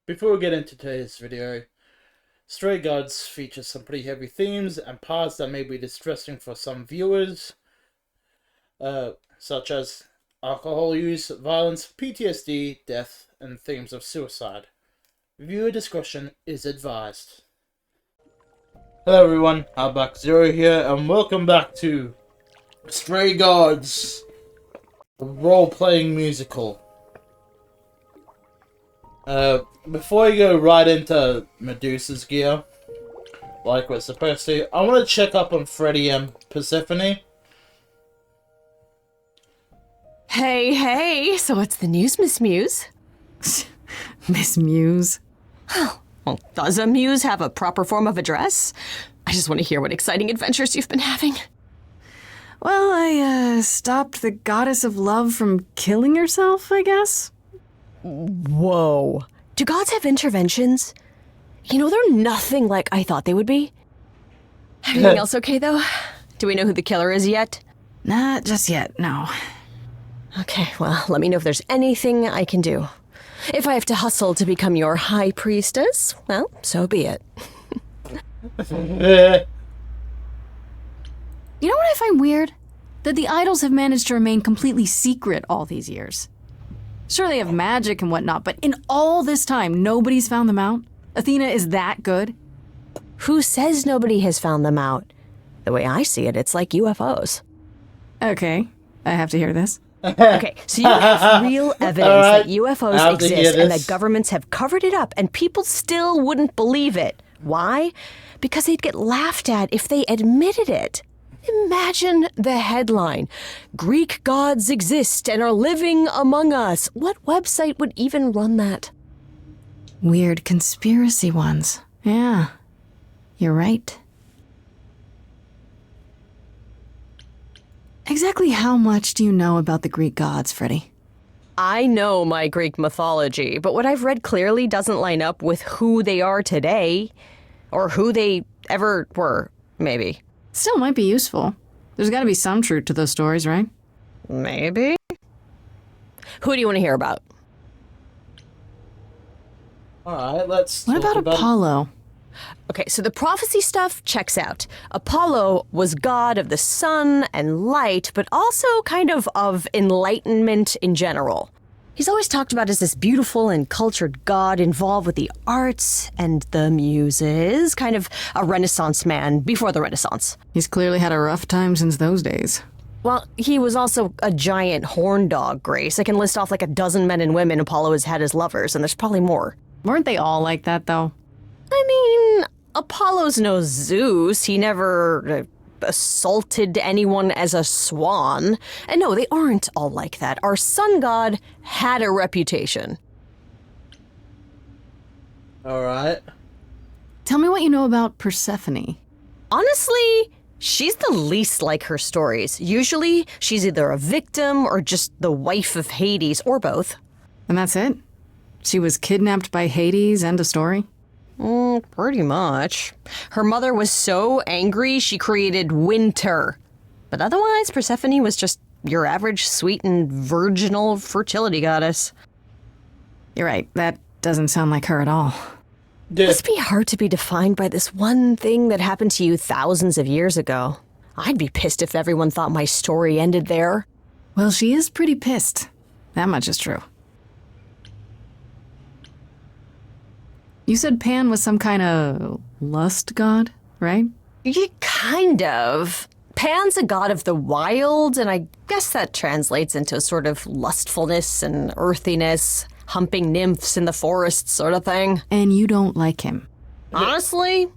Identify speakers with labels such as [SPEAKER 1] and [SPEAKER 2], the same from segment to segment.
[SPEAKER 1] Before we get into today's video, Stray Gods features some pretty heavy themes and parts that may be distressing for some viewers, such as alcohol use, violence, PTSD, death, and themes of suicide. Viewer discretion is advised. Hello everyone, Outback-Zero here, and welcome back to Stray Gods, a role-playing musical. Before you go right into Medusa's gear, like we're supposed to, I want to check up on Freddie and Persephone.
[SPEAKER 2] Hey, so what's the news, Miss Muse?
[SPEAKER 3] Miss Muse?
[SPEAKER 2] Well, does a muse have a proper form of address? I just want to hear what exciting adventures you've been having.
[SPEAKER 3] Well, I, stopped the goddess of love from killing herself, I guess?
[SPEAKER 2] Whoa. Do gods have interventions? You know, they're nothing like I thought they would be. Everything else okay, though? Do we know who the killer is yet?
[SPEAKER 3] Not just yet, no.
[SPEAKER 2] Okay, well, let me know if there's anything I can do. If I have to hustle to become your high priestess, well, so be it.
[SPEAKER 3] You know what I find weird? That the idols have managed to remain completely secret all these years. Sure, they have magic and whatnot, but in all this time, nobody's found them out? Athena is that good?
[SPEAKER 2] Who says nobody has found them out? The way I see it, it's like UFOs.
[SPEAKER 3] Okay, I have to hear this.
[SPEAKER 2] Okay, so you have real evidence that UFOs exist and that governments have covered it up and people still wouldn't believe it. Why? Because they'd get laughed at if they admitted it. Imagine the headline, Greek gods exist and are living among us. What website would even run that?
[SPEAKER 3] Weird conspiracy ones. Yeah, you're right. Exactly how much do you know about the Greek gods, Freddie?
[SPEAKER 2] I know my Greek mythology, but what I've read clearly doesn't line up with who they are today. Or who they ever were, maybe.
[SPEAKER 3] Still might be useful. There's gotta be some truth to those stories, right?
[SPEAKER 2] Maybe. Who do you want to hear about?
[SPEAKER 1] Alright, let's
[SPEAKER 3] What
[SPEAKER 1] talk
[SPEAKER 3] about Apollo?
[SPEAKER 2] Okay, so the prophecy stuff checks out. Apollo was god of the sun and light, but also kind of enlightenment in general. He's always talked about as this beautiful and cultured god involved with the arts and the muses, kind of a Renaissance man before the Renaissance.
[SPEAKER 3] He's clearly had a rough time since those days.
[SPEAKER 2] Well, he was also a giant horn dog, Grace. I can list off like a dozen men and women Apollo has had as lovers, and there's probably more.
[SPEAKER 3] Weren't they all like that, though?
[SPEAKER 2] I mean, Apollo's no Zeus. He never assaulted anyone as a swan. And no, they aren't all like that. Our sun god had a reputation.
[SPEAKER 1] Alright.
[SPEAKER 3] Tell me what you know about Persephone.
[SPEAKER 2] Honestly, she's the least like her stories. Usually, she's either a victim or just the wife of Hades, or both.
[SPEAKER 3] And that's it? She was kidnapped by Hades, end of story?
[SPEAKER 2] Pretty much. Her mother was so angry she created winter. But otherwise, Persephone was just your average sweet and virginal fertility goddess.
[SPEAKER 3] You're right, that doesn't sound like her at all.
[SPEAKER 2] It must be hard to be defined by this one thing that happened to you thousands of years ago. I'd be pissed if everyone thought my story ended there.
[SPEAKER 3] Well, she is pretty pissed. That much is true. You said Pan was some kind of lust god, right?
[SPEAKER 2] Yeah, kind of. Pan's a god of the wild, and I guess that translates into a sort of lustfulness and earthiness, humping nymphs in the forest sort of thing.
[SPEAKER 3] And you don't like him?
[SPEAKER 2] Honestly,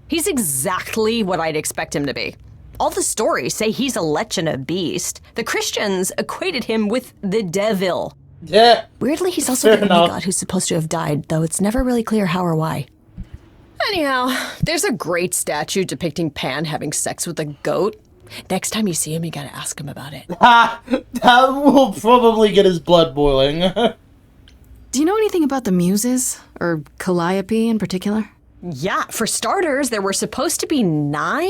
[SPEAKER 2] he's exactly what I'd expect him to be. All the stories say he's a lech and a beast. The Christians equated him with the devil.
[SPEAKER 1] Yeah.
[SPEAKER 2] Weirdly, he's also the only god who's supposed to have died, though it's never really clear how or why. Anyhow, there's a great statue depicting Pan having sex with a goat. Next time you see him, you gotta ask him about it.
[SPEAKER 1] That will probably get his blood boiling.
[SPEAKER 3] Do you know anything about the muses? Or Calliope in particular?
[SPEAKER 2] Yeah, for starters, there were supposed to be 9,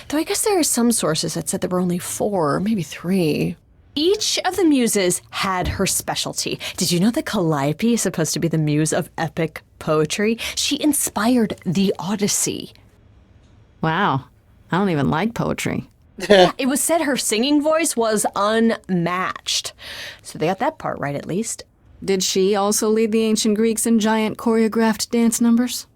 [SPEAKER 2] though I guess there are some sources that said there were only 4, maybe 3. Each of the muses had her specialty. Did you know that Calliope is supposed to be the muse of epic poetry. She inspired the Odyssey.
[SPEAKER 3] Wow. I don't even like poetry.
[SPEAKER 2] Yeah, it was said her singing voice was unmatched. So they got that part right, at least.
[SPEAKER 3] Did she also lead the ancient Greeks in giant choreographed dance numbers?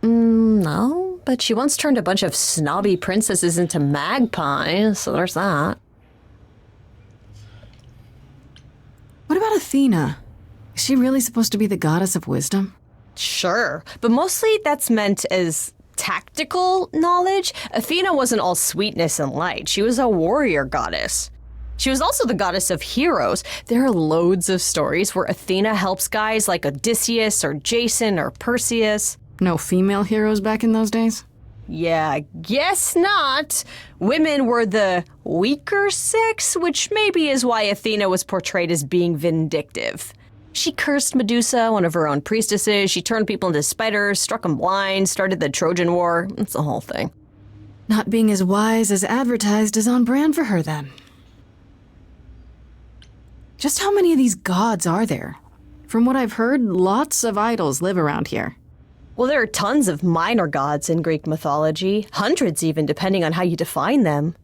[SPEAKER 2] No, but she once turned a bunch of snobby princesses into magpies, so there's that.
[SPEAKER 3] What about Athena? Is she really supposed to be the goddess of wisdom?
[SPEAKER 2] Sure, but mostly that's meant as tactical knowledge. Athena wasn't all sweetness and light. She was a warrior goddess. She was also the goddess of heroes. There are loads of stories where Athena helps guys like Odysseus or Jason or Perseus.
[SPEAKER 3] No female heroes back in those days?
[SPEAKER 2] Yeah, I guess not. Women were the weaker sex, which maybe is why Athena was portrayed as being vindictive. She cursed Medusa, one of her own priestesses. She turned people into spiders, struck them blind, started the Trojan War. It's the whole thing.
[SPEAKER 3] Not being as wise as advertised is on brand for her, then. Just how many of these gods are there? From what I've heard, lots of idols live around here.
[SPEAKER 2] Well, there are tons of minor gods in Greek mythology, hundreds even, depending on how you define them.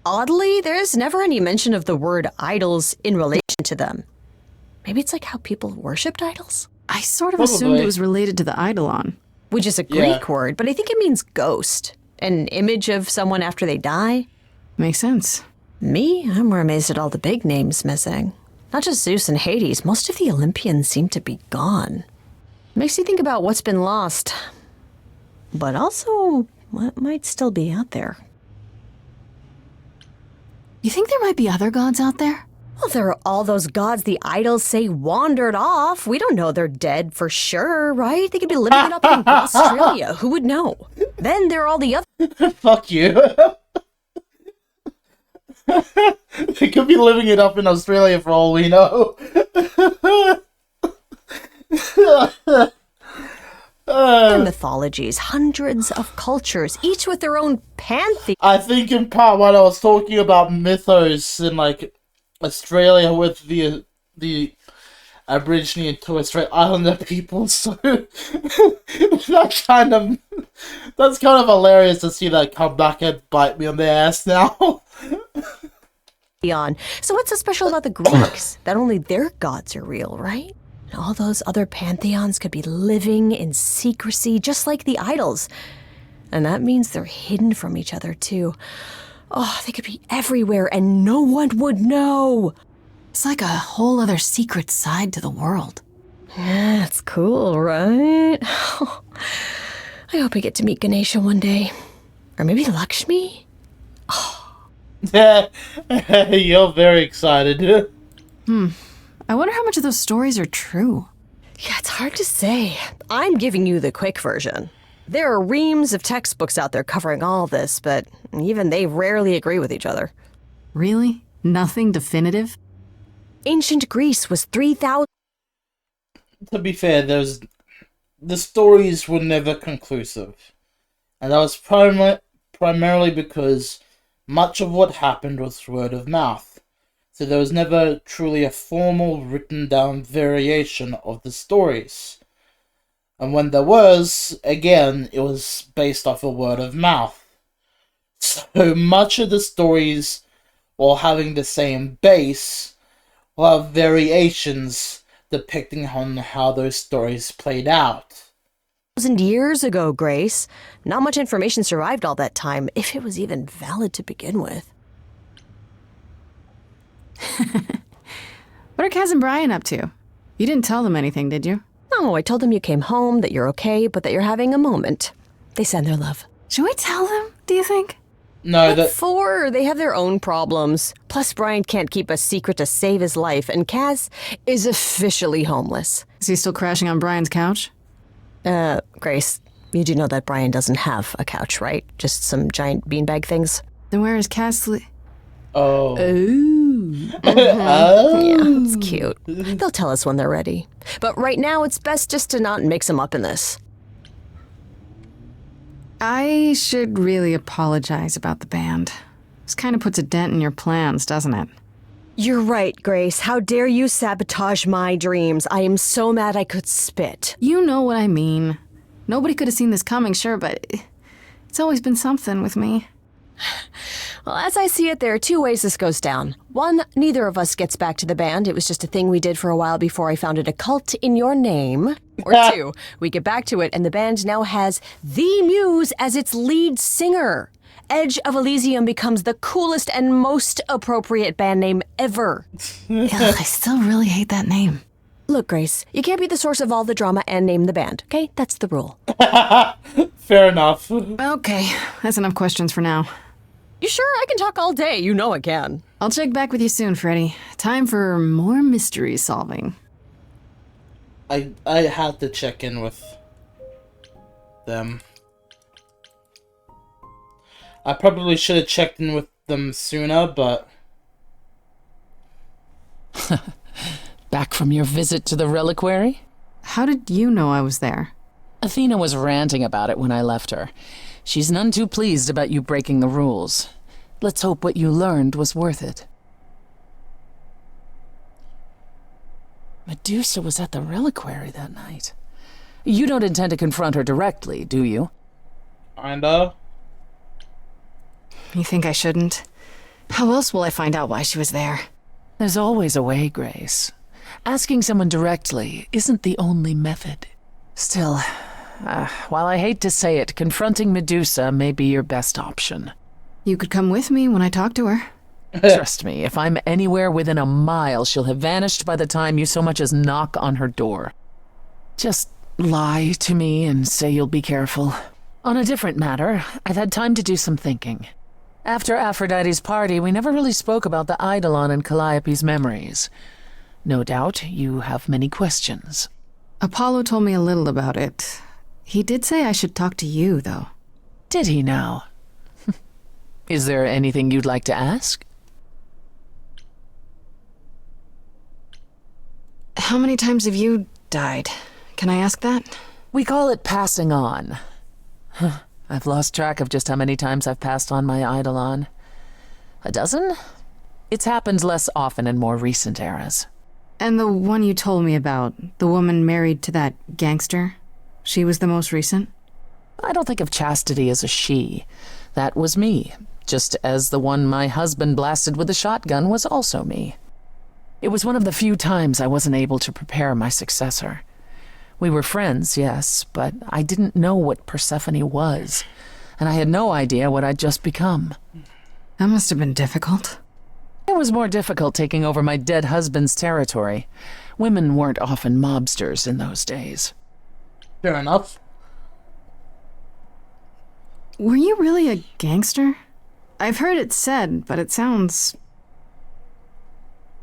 [SPEAKER 2] Oddly, there's never any mention of the word idols in relation to them. Maybe it's like how people worshipped idols?
[SPEAKER 3] I sort of assumed it was related to the eidolon.
[SPEAKER 2] Which is a Greek word, but I think it means ghost. An image of someone after they die.
[SPEAKER 3] Makes sense.
[SPEAKER 2] Me? I'm more amazed at all the big names missing. Not just Zeus and Hades, most of the Olympians seem to be gone. Makes you think about what's been lost. But also, what might still be out there.
[SPEAKER 3] You think there might be other gods out there?
[SPEAKER 2] Well, there are all those gods the idols say wandered off. We don't know they're dead for sure, right? They could be living it up in Australia. Who would know? Then there are all the other...
[SPEAKER 1] Fuck you. They could be living it up in Australia for all we know.
[SPEAKER 2] mythologies, hundreds of cultures, each with their own pantheon.
[SPEAKER 1] I think in part one I was talking about mythos in like Australia with the Aborigine and Torres Strait Islander people, so that's kind of hilarious to see that come back and bite me on the ass now.
[SPEAKER 2] So what's so special about the Greeks? That only their gods are real, right? And all those other pantheons could be living in secrecy, just like the idols. And that means they're hidden from each other, too. Oh, they could be everywhere and no one would know.
[SPEAKER 3] It's like a whole other secret side to the world.
[SPEAKER 2] Yeah, it's cool, right? I hope I get to meet Ganesha one day. Or maybe Lakshmi?
[SPEAKER 1] Yeah, you're very excited.
[SPEAKER 3] I wonder how much of those stories are true.
[SPEAKER 2] Yeah, it's hard to say. I'm giving you the quick version. There are reams of textbooks out there covering all this, but even they rarely agree with each other.
[SPEAKER 3] Really? Nothing definitive?
[SPEAKER 2] Ancient Greece was 3,000...
[SPEAKER 1] To be fair, the stories were never conclusive. And that was primarily because much of what happened was word of mouth. So there was never truly a formal written down variation of the stories. And when there was, again, it was based off of word of mouth. So much of the stories, while having the same base, will have variations depicting on how those stories played out.
[SPEAKER 2] 1,000 years ago, Grace. Not much information survived all that time, if it was even valid to begin with.
[SPEAKER 3] What are Kaz and Brian up to? You didn't tell them anything, did you?
[SPEAKER 2] No, I told them you came home, that you're okay, but that you're having a moment. They send their love.
[SPEAKER 3] Should we tell them, do you think?
[SPEAKER 1] No,
[SPEAKER 2] What for? They have their own problems. Plus, Brian can't keep a secret to save his life, and Kaz is officially homeless.
[SPEAKER 3] Is he still crashing on Brian's couch?
[SPEAKER 2] Grace, you do know that Brian doesn't have a couch, right? Just some giant beanbag things?
[SPEAKER 3] Then where is Kaz
[SPEAKER 1] Oh.
[SPEAKER 2] Yeah, it's cute. They'll tell us when they're ready. But right now, it's best just to not mix them up in this.
[SPEAKER 3] I should really apologize about the band. This kind of puts a dent in your plans, doesn't it?
[SPEAKER 2] You're right, Grace. How dare you sabotage my dreams? I am so mad I could spit.
[SPEAKER 3] You know what I mean. Nobody could have seen this coming, sure, but it's always been something with me.
[SPEAKER 2] Well, as I see it, there are two ways this goes down. One, neither of us gets back to the band. It was just a thing we did for a while before I founded a cult in your name. Or two, we get back to it and the band now has the Muse as its lead singer. Edge of Elysium becomes the coolest and most appropriate band name ever.
[SPEAKER 3] Ugh, I still really hate that name.
[SPEAKER 2] Look, Grace, you can't be the source of all the drama and name the band, okay? That's the rule.
[SPEAKER 1] Fair enough.
[SPEAKER 3] Okay, that's enough questions for now.
[SPEAKER 2] You sure? I can talk all day. You know I can.
[SPEAKER 3] I'll check back with you soon, Freddy. Time for more mystery solving.
[SPEAKER 1] I had to check in with them. I probably should have checked in with them sooner, but...
[SPEAKER 4] Back from your visit to the reliquary?
[SPEAKER 3] How did you know I was there?
[SPEAKER 4] Athena was ranting about it when I left her. She's none too pleased about you breaking the rules. Let's hope what you learned was worth it. Medusa was at the reliquary that night. You don't intend to confront her directly, do you?
[SPEAKER 1] Kinda.
[SPEAKER 3] You think I shouldn't? How else will I find out why she was there?
[SPEAKER 4] There's always a way, Grace. Asking someone directly isn't the only method. Still, while I hate to say it, confronting Medusa may be your best option.
[SPEAKER 3] You could come with me when I talk to her.
[SPEAKER 4] Trust me, if I'm anywhere within a mile, she'll have vanished by the time you so much as knock on her door. Just lie to me and say you'll be careful. On a different matter, I've had time to do some thinking. After Aphrodite's party, we never really spoke about the Eidolon and Calliope's memories. No doubt you have many questions.
[SPEAKER 3] Apollo told me a little about it. He did say I should talk to you, though.
[SPEAKER 4] Did he now? Is there anything you'd like to ask?
[SPEAKER 3] How many times have you died? Can I ask that?
[SPEAKER 4] We call it passing on. I've lost track of just how many times I've passed on my Eidolon. A dozen? It's happened less often in more recent eras.
[SPEAKER 3] And the one you told me about, the woman married to that gangster? She was the most recent?
[SPEAKER 4] I don't think of chastity as a she. That was me, just as the one my husband blasted with a shotgun was also me. It was one of the few times I wasn't able to prepare my successor. We were friends, yes, but I didn't know what Persephone was, and I had no idea what I'd just become.
[SPEAKER 3] That must have been difficult.
[SPEAKER 4] It was more difficult taking over my dead husband's territory. Women weren't often mobsters in those days.
[SPEAKER 1] Fair enough.
[SPEAKER 3] Were you really a gangster? I've heard it said, but it sounds...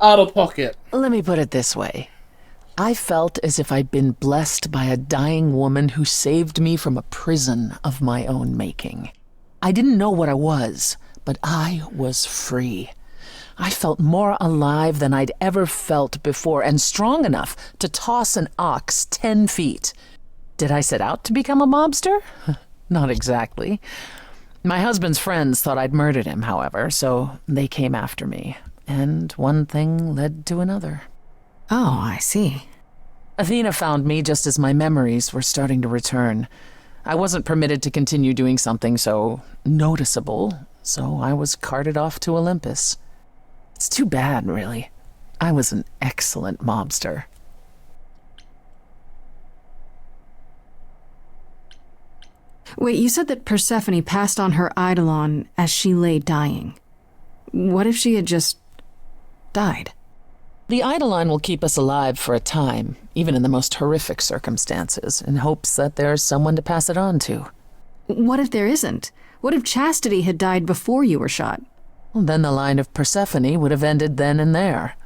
[SPEAKER 1] Out of pocket.
[SPEAKER 4] Let me put it this way. I felt as if I'd been blessed by a dying woman who saved me from a prison of my own making. I didn't know what I was, but I was free. I felt more alive than I'd ever felt before, and strong enough to toss an ox 10 feet. Did I set out to become a mobster? Not exactly. My husband's friends thought I'd murdered him, however, so they came after me. And one thing led to another.
[SPEAKER 3] Oh, I see.
[SPEAKER 4] Athena found me just as my memories were starting to return. I wasn't permitted to continue doing something so noticeable, so I was carted off to Olympus. It's too bad, really. I was an excellent mobster.
[SPEAKER 3] Wait, you said that Persephone passed on her Eidolon as she lay dying. What if she had just died?
[SPEAKER 4] The Eidolon will keep us alive for a time, even in the most horrific circumstances, in hopes that there's someone to pass it on to.
[SPEAKER 3] What if there isn't? What if Chastity had died before you were shot?
[SPEAKER 4] Well, then the line of Persephone would have ended then and there.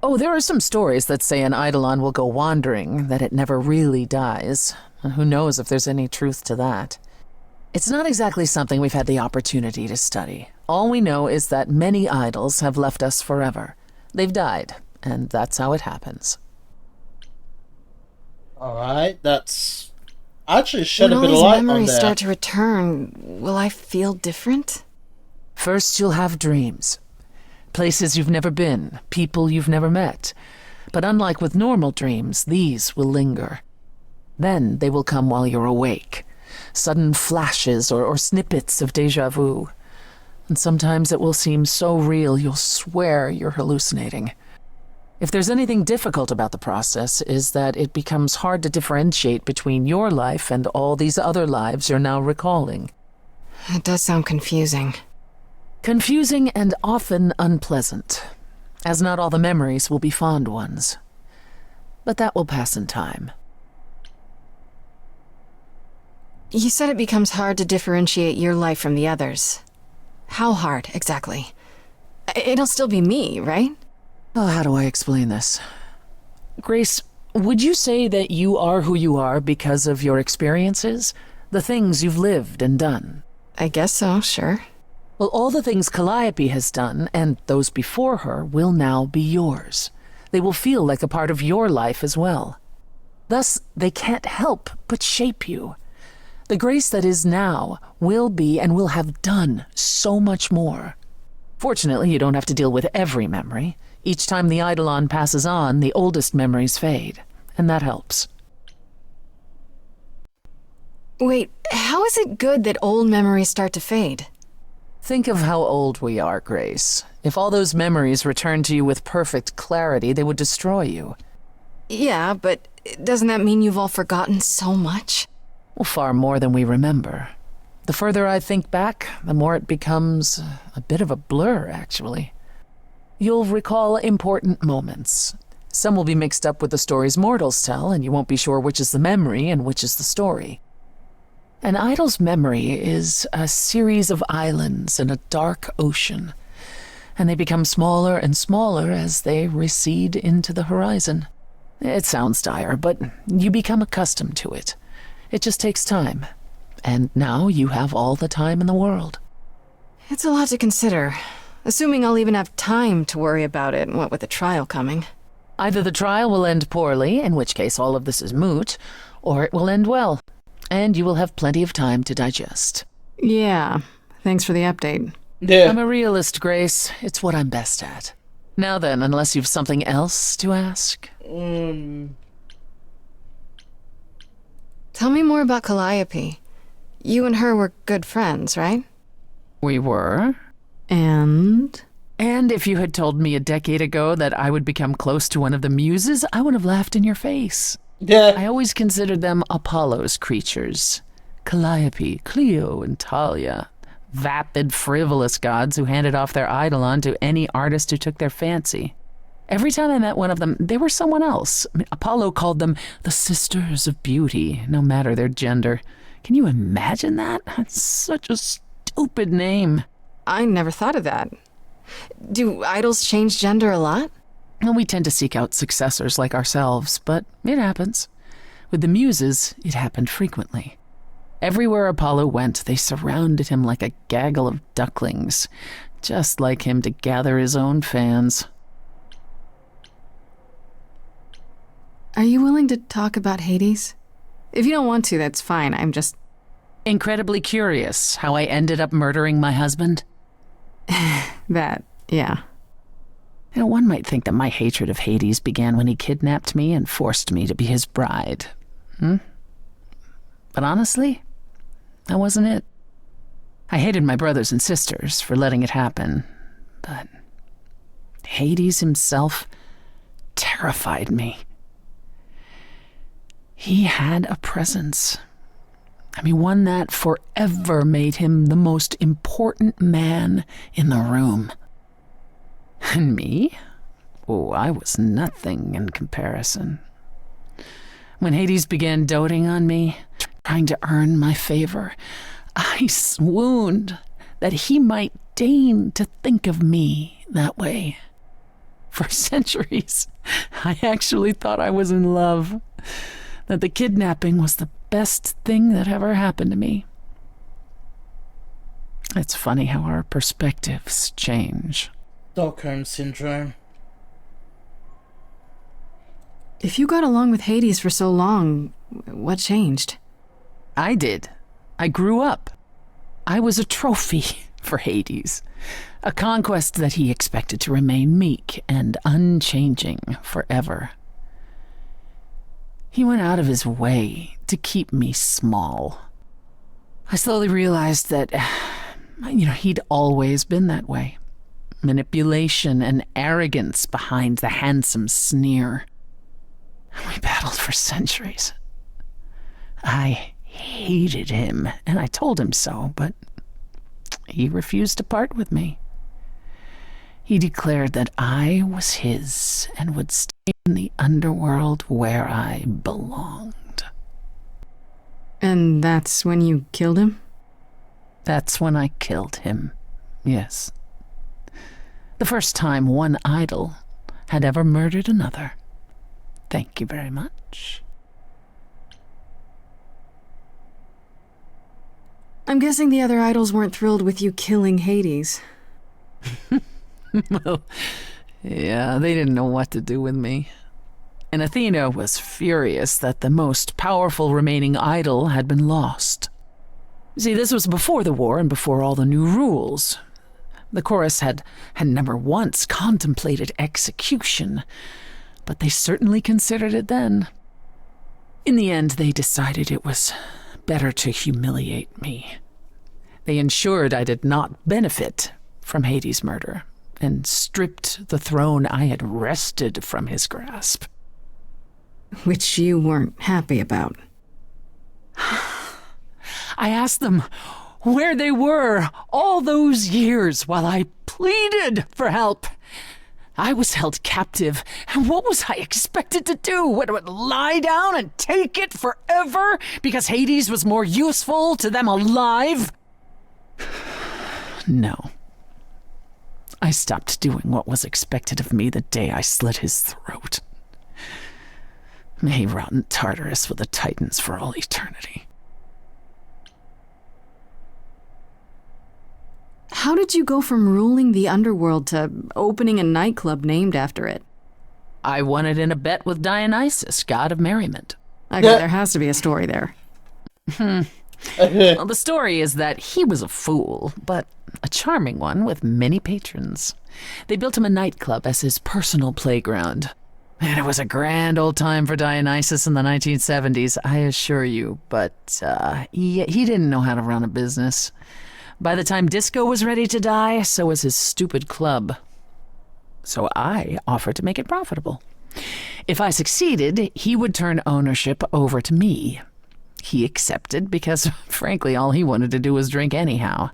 [SPEAKER 4] Oh, there are some stories that say an Eidolon will go wandering, that it never really dies. Who knows if there's any truth to that? It's not exactly something we've had the opportunity to study. All we know is that many idols have left us forever. They've died, and that's how it happens.
[SPEAKER 1] Alright, that's... actually shed
[SPEAKER 3] when
[SPEAKER 1] a bit of
[SPEAKER 3] all
[SPEAKER 1] light
[SPEAKER 3] these
[SPEAKER 1] on
[SPEAKER 3] memories
[SPEAKER 1] there.
[SPEAKER 3] start to return, will I feel different?
[SPEAKER 4] First, you'll have dreams. Places you've never been, people you've never met. But unlike with normal dreams, these will linger. Then they will come while you're awake. Sudden flashes or snippets of déjà vu. And sometimes it will seem so real you'll swear you're hallucinating. If there's anything difficult about the process, is that it becomes hard to differentiate between your life and all these other lives you're now recalling.
[SPEAKER 2] It does sound confusing.
[SPEAKER 4] Confusing and often unpleasant, as not all the memories will be fond ones. But that will pass in time.
[SPEAKER 2] You said it becomes hard to differentiate your life from the others. How hard, exactly? It'll still be me, right?
[SPEAKER 4] Oh, how do I explain this? Grace, would you say that you are who you are because of your experiences? The things you've lived and done?
[SPEAKER 2] I guess so, sure.
[SPEAKER 4] Well, all the things Calliope has done, and those before her, will now be yours. They will feel like a part of your life as well. Thus, they can't help but shape you. The Grace that is now will be and will have done so much more. Fortunately, you don't have to deal with every memory. Each time the Eidolon passes on, the oldest memories fade, and that helps.
[SPEAKER 2] Wait, how is it good that old memories start to fade?
[SPEAKER 4] Think of how old we are, Grace. If all those memories returned to you with perfect clarity, they would destroy you.
[SPEAKER 2] Yeah, but doesn't that mean you've all forgotten so much?
[SPEAKER 4] Well, far more than we remember. The further I think back, the more it becomes a bit of a blur, actually. You'll recall important moments. Some will be mixed up with the stories mortals tell, and you won't be sure which is the memory and which is the story. An idol's memory is a series of islands in a dark ocean, and they become smaller and smaller as they recede into the horizon. It sounds dire, but you become accustomed to it. It just takes time, and now you have all the time in the world.
[SPEAKER 2] It's a lot to consider, assuming I'll even have time to worry about it, what with the trial coming.
[SPEAKER 4] Either the trial will end poorly, in which case all of this is moot, or it will end well, and you will have plenty of time to digest.
[SPEAKER 3] Yeah, thanks for the update.
[SPEAKER 1] Yeah.
[SPEAKER 4] I'm a realist, Grace. It's what I'm best at. Now then, unless you've something else to ask.
[SPEAKER 2] Tell me more about Calliope. You and her were good friends, right?
[SPEAKER 4] We were.
[SPEAKER 3] And
[SPEAKER 4] And if you had told me a decade ago that I would become close to one of the muses, I would have laughed in your face.
[SPEAKER 1] Yeah.
[SPEAKER 4] I always considered them Apollo's creatures. Calliope, Clio, and Talia. Vapid, frivolous gods who handed off their eidolon to any artist who took their fancy. Every time I met one of them, they were someone else. Apollo called them the Sisters of Beauty, no matter their gender. Can you imagine that? That's such a stupid name.
[SPEAKER 2] I never thought of that. Do idols change gender a lot?
[SPEAKER 4] Well, we tend to seek out successors like ourselves, but it happens. With the muses, it happened frequently. Everywhere Apollo went, they surrounded him like a gaggle of ducklings, just like him to gather his own fans.
[SPEAKER 3] are you willing to talk about Hades? If you don't want to, that's fine. I'm just...
[SPEAKER 4] Incredibly curious how I ended up murdering my husband.
[SPEAKER 3] that, yeah.
[SPEAKER 4] You know, one might think that my hatred of Hades began when he kidnapped me and forced me to be his bride. But honestly, that wasn't it. I hated my brothers and sisters for letting it happen, but Hades himself terrified me. He had a presence. I mean, one that forever made him the most important man in the room. And me? Oh, I was nothing in comparison. When Hades began doting on me, trying to earn my favor, I swooned that he might deign to think of me that way. For centuries, I actually thought I was in love, that the kidnapping was the best thing that ever happened to me. It's funny how our perspectives change.
[SPEAKER 1] Stockholm Syndrome.
[SPEAKER 3] If you got along with Hades for so long, what changed?
[SPEAKER 4] I did. I grew up. I was a trophy for Hades, a conquest that he expected to remain meek and unchanging forever. He went out of his way to keep me small. I slowly realized that, he'd always been that way. Manipulation and arrogance behind the handsome sneer. We battled for centuries. I hated him, and I told him so, but he refused to part with me. He declared that I was his and would stay in the underworld where I belonged.
[SPEAKER 3] And that's when you killed him?
[SPEAKER 4] That's when I killed him, yes. The first time one idol had ever murdered another. Thank you very much.
[SPEAKER 3] I'm guessing the other idols weren't thrilled with you killing Hades.
[SPEAKER 4] Well, yeah, they didn't know what to do with me. And Athena was furious that the most powerful remaining idol had been lost. See, this was before the war and before all the new rules. The chorus had never once contemplated execution, but they certainly considered it then. In the end, they decided it was better to humiliate me. They ensured I did not benefit from Hades' murder, and stripped the throne I had wrested from his grasp.
[SPEAKER 3] Which you weren't happy about.
[SPEAKER 4] I asked them where they were all those years while I pleaded for help. I was held captive, and what was I expected to do? Would lie down and take it forever because Hades was more useful to them alive? No. I stopped doing what was expected of me the day I slit his throat. May he rot in Tartarus with the Titans for all eternity.
[SPEAKER 3] How did you go from ruling the underworld to opening a nightclub named after it?
[SPEAKER 4] I won it in a bet with Dionysus, god of merriment.
[SPEAKER 3] Okay, there has to be a story there.
[SPEAKER 4] Well, the story is that he was a fool, but a charming one with many patrons. They built him a nightclub as his personal playground. And it was a grand old time for Dionysus in the 1970s, I assure you, but he didn't know how to run a business. By the time disco was ready to die, so was his stupid club. So I offered to make it profitable. If I succeeded, he would turn ownership over to me. He accepted because, frankly, all he wanted to do was drink anyhow.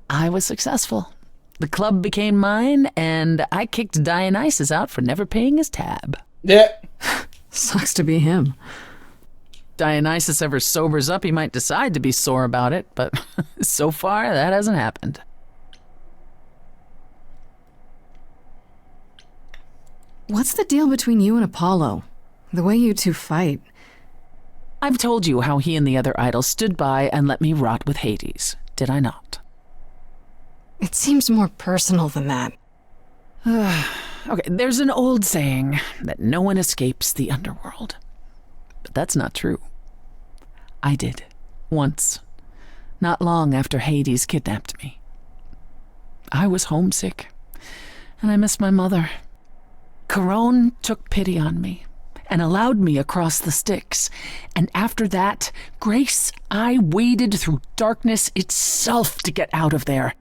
[SPEAKER 4] I was successful. The club became mine, and I kicked Dionysus out for never paying his tab.
[SPEAKER 1] Yeah.
[SPEAKER 3] Sucks to be him.
[SPEAKER 4] Dionysus ever sobers up, he might decide to be sore about it, but so far, that hasn't happened.
[SPEAKER 3] What's the deal between you and Apollo? The way you two fight.
[SPEAKER 4] I've told you how he and the other idols stood by and let me rot with Hades, did I not?
[SPEAKER 3] It seems more personal than that.
[SPEAKER 4] Okay, there's an old saying that no one escapes the underworld. But that's not true. I did, once, not long after Hades kidnapped me. I was homesick, and I missed my mother. Charon took pity on me and allowed me across the Styx, and after that, Grace, I waded through darkness itself to get out of there.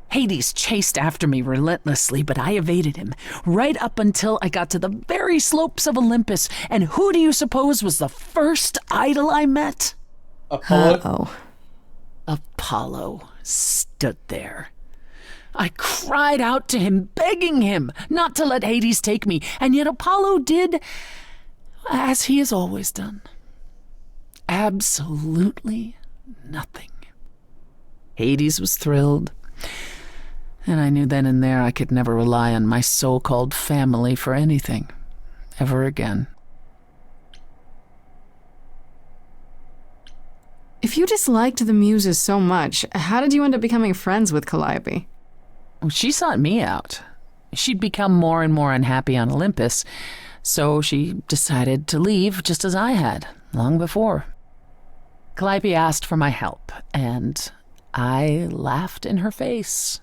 [SPEAKER 4] Hades chased after me relentlessly, but I evaded him, right up until I got to the very slopes of Olympus. And who do you suppose was the first idol I met?
[SPEAKER 1] Apollo.
[SPEAKER 3] Uh-oh.
[SPEAKER 4] Apollo stood there. I cried out to him, begging him not to let Hades take me, and yet Apollo did as he has always done. Absolutely nothing. Hades was thrilled. And I knew then and there I could never rely on my so-called family for anything, ever again.
[SPEAKER 3] If you disliked the Muses so much, how did you end up becoming friends with Calliope?
[SPEAKER 4] She sought me out. She'd become more and more unhappy on Olympus, so she decided to leave just as I had, long before. Calliope asked for my help, and I laughed in her face.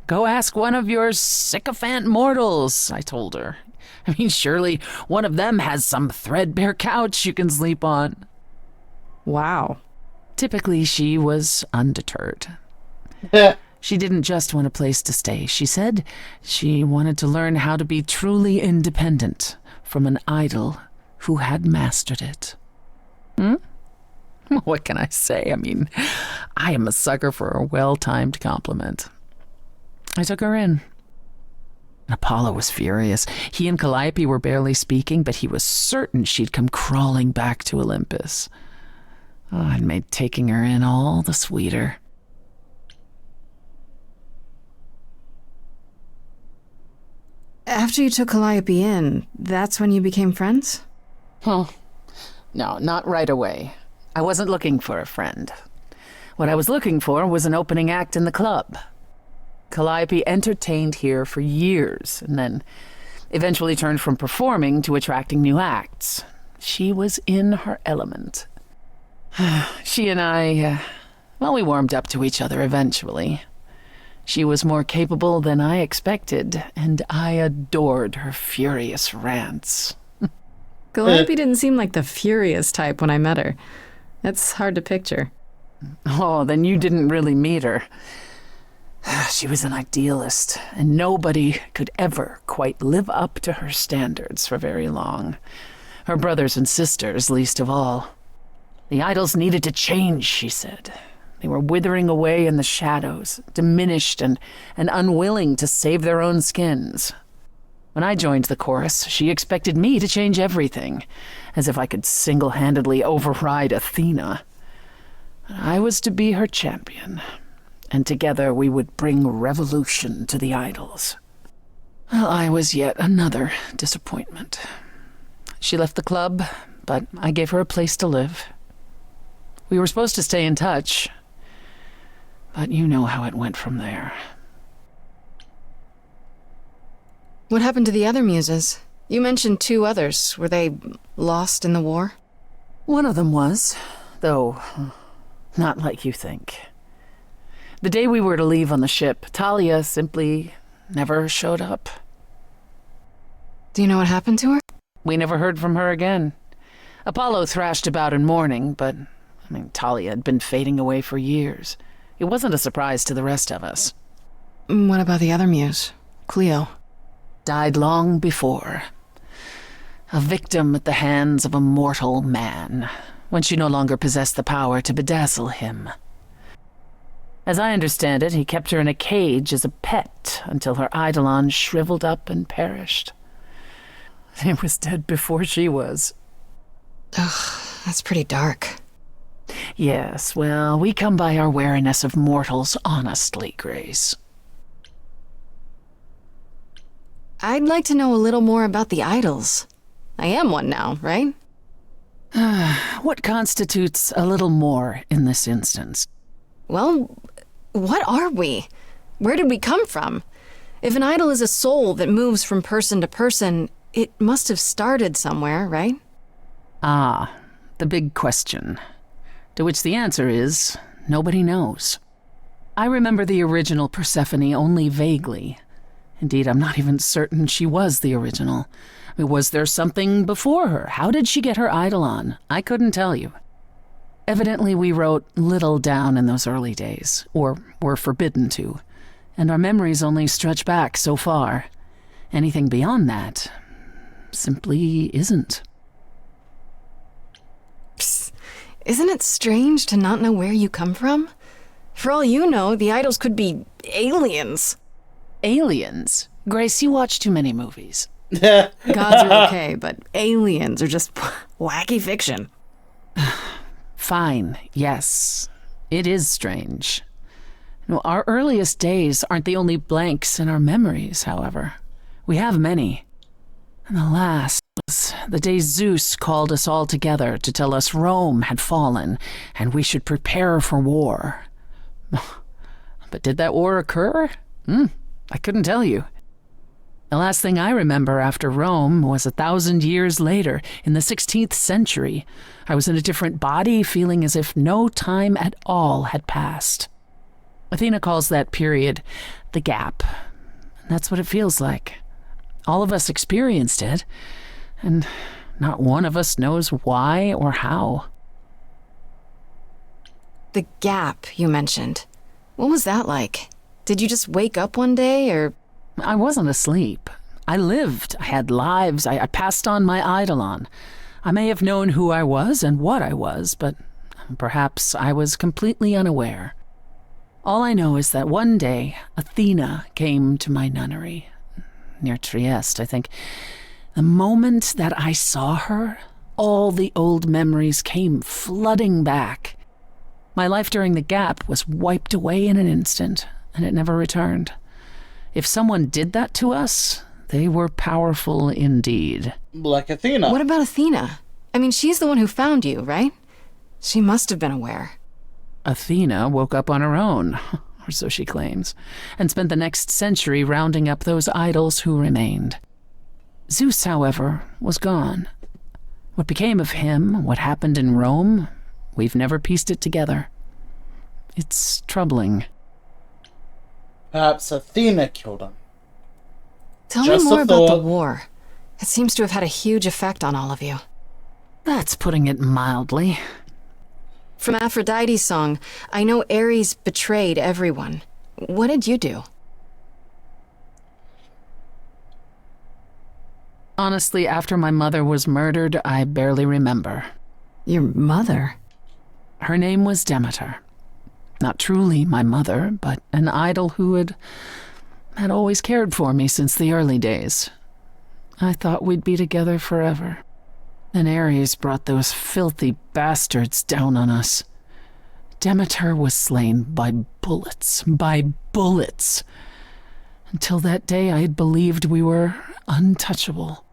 [SPEAKER 4] Go ask one of your sycophant mortals, I told her. I mean, surely one of them has some threadbare couch you can sleep on.
[SPEAKER 3] Wow.
[SPEAKER 4] Typically, she was undeterred. She didn't just want a place to stay. She said she wanted to learn how to be truly independent from an idol who had mastered it. What can I say? I mean, I am a sucker for a well-timed compliment. I took her in. Apollo was furious. He and Calliope were barely speaking, but he was certain she'd come crawling back to Olympus. Oh, it made taking her in all the sweeter.
[SPEAKER 3] After you took Calliope in, that's when you became friends?
[SPEAKER 4] Well, no, not right away. I wasn't looking for a friend. What I was looking for was an opening act in the club. Calliope entertained here for years, and then eventually turned from performing to attracting new acts. She was in her element. She and I, we warmed up to each other eventually. She was more capable than I expected, and I adored her furious rants.
[SPEAKER 3] Calliope didn't seem like the furious type when I met her. That's hard to picture.
[SPEAKER 4] Oh, then you didn't really meet her. She was an idealist, and nobody could ever quite live up to her standards for very long. Her brothers and sisters, least of all. The idols needed to change, she said. They were withering away in the shadows, diminished and unwilling to save their own skins. When I joined the chorus, she expected me to change everything, as if I could single-handedly override Athena. I was to be her champion, and together we would bring revolution to the idols. Well, I was yet another disappointment. She left the club, but I gave her a place to live. We were supposed to stay in touch, but you know how it went from there.
[SPEAKER 3] What happened to the other muses? You mentioned 2 others. Were they lost in the war?
[SPEAKER 4] One of them was, though not like you think. The day we were to leave on the ship, Talia simply never showed up.
[SPEAKER 3] Do you know what happened to her?
[SPEAKER 4] We never heard from her again. Apollo thrashed about in mourning, but, Talia had been fading away for years. It wasn't a surprise to the rest of us.
[SPEAKER 3] What about the other muse, Cleo?
[SPEAKER 4] Died long before. A victim at the hands of a mortal man, when she no longer possessed the power to bedazzle him. As I understand it, he kept her in a cage as a pet until her eidolon shriveled up and perished. He was dead before she was.
[SPEAKER 3] Ugh, that's pretty dark.
[SPEAKER 4] Yes, well, we come by our wariness of mortals honestly, Grace.
[SPEAKER 3] I'd like to know a little more about the idols. I am one now, right?
[SPEAKER 4] What constitutes a little more in this instance?
[SPEAKER 3] Well, what are we? Where did we come from? If an idol is a soul that moves from person to person, it must have started somewhere, right?
[SPEAKER 4] Ah, the big question. To which the answer is, nobody knows. I remember the original Persephone only vaguely. Indeed, I'm not even certain she was the original. Was there something before her? How did she get her eidolon? I couldn't tell you. Evidently, we wrote little down in those early days, or were forbidden to, and our memories only stretch back so far. Anything beyond that simply isn't.
[SPEAKER 3] Psst. Isn't it strange to not know where you come from? For all you know, the idols could be aliens.
[SPEAKER 4] Aliens? Grace, you watch too many movies.
[SPEAKER 3] Gods are okay, but aliens are just wacky fiction.
[SPEAKER 4] Fine, yes. It is strange. Our earliest days aren't the only blanks in our memories, however. We have many. And the last was the day Zeus called us all together to tell us Rome had fallen and we should prepare for war. But did that war occur? I couldn't tell you. The last thing I remember after Rome was 1,000 years later, in the 16th century. I was in a different body, feeling as if no time at all had passed. Athena calls that period the gap. And that's what it feels like. All of us experienced it, and not one of us knows why or how.
[SPEAKER 3] The gap you mentioned. What was that like? Did you just wake up one day, or...?
[SPEAKER 4] I wasn't asleep. I lived. I had lives. I passed on my eidolon. I may have known who I was and what I was, but perhaps I was completely unaware. All I know is that one day, Athena came to my nunnery, near Trieste, I think. The moment that I saw her, all the old memories came flooding back. My life during the gap was wiped away in an instant, and it never returned. If someone did that to us, they were powerful indeed.
[SPEAKER 1] Like Athena.
[SPEAKER 3] What about Athena? I mean, she's the one who found you, right? She must have been aware.
[SPEAKER 4] Athena woke up on her own, or so she claims, and spent the next century rounding up those idols who remained. Zeus, however, was gone. What became of him, what happened in Rome, we've never pieced it together. It's troubling.
[SPEAKER 1] Perhaps Athena killed him.
[SPEAKER 3] Tell me more about the war. It seems to have had a huge effect on all of you.
[SPEAKER 4] That's putting it mildly.
[SPEAKER 3] From Aphrodite's song, I know Ares betrayed everyone. What did you do?
[SPEAKER 4] Honestly, after my mother was murdered, I barely remember.
[SPEAKER 3] Your mother?
[SPEAKER 4] Her name was Demeter. Not truly my mother, but an idol who had always cared for me since the early days. I thought we'd be together forever. Then Ares brought those filthy bastards down on us. Demeter was slain by bullets. Until that day, I had believed we were untouchable.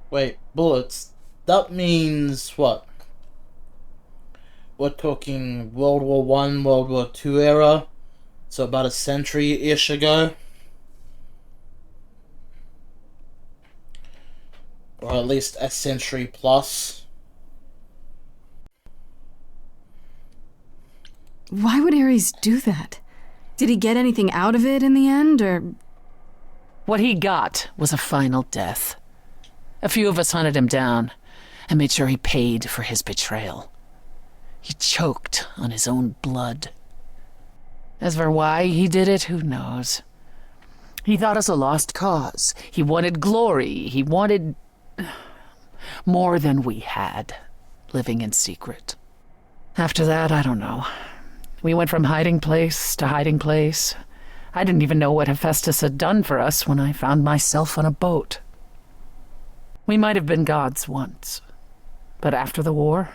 [SPEAKER 1] Wait, bullets? That means what? We're talking World War I, World War II era? So about a century-ish ago? Or at least a century plus?
[SPEAKER 3] Why would Ares do that? Did he get anything out of it in the end, or...?
[SPEAKER 4] What he got was a final death. A few of us hunted him down and made sure he paid for his betrayal. He choked on his own blood. As for why he did it, who knows? He thought us a lost cause. He wanted glory. He wanted more than we had, living in secret. After that, I don't know. We went from hiding place to hiding place. I didn't even know what Hephaestus had done for us when I found myself on a boat. We might have been gods once, but after the war,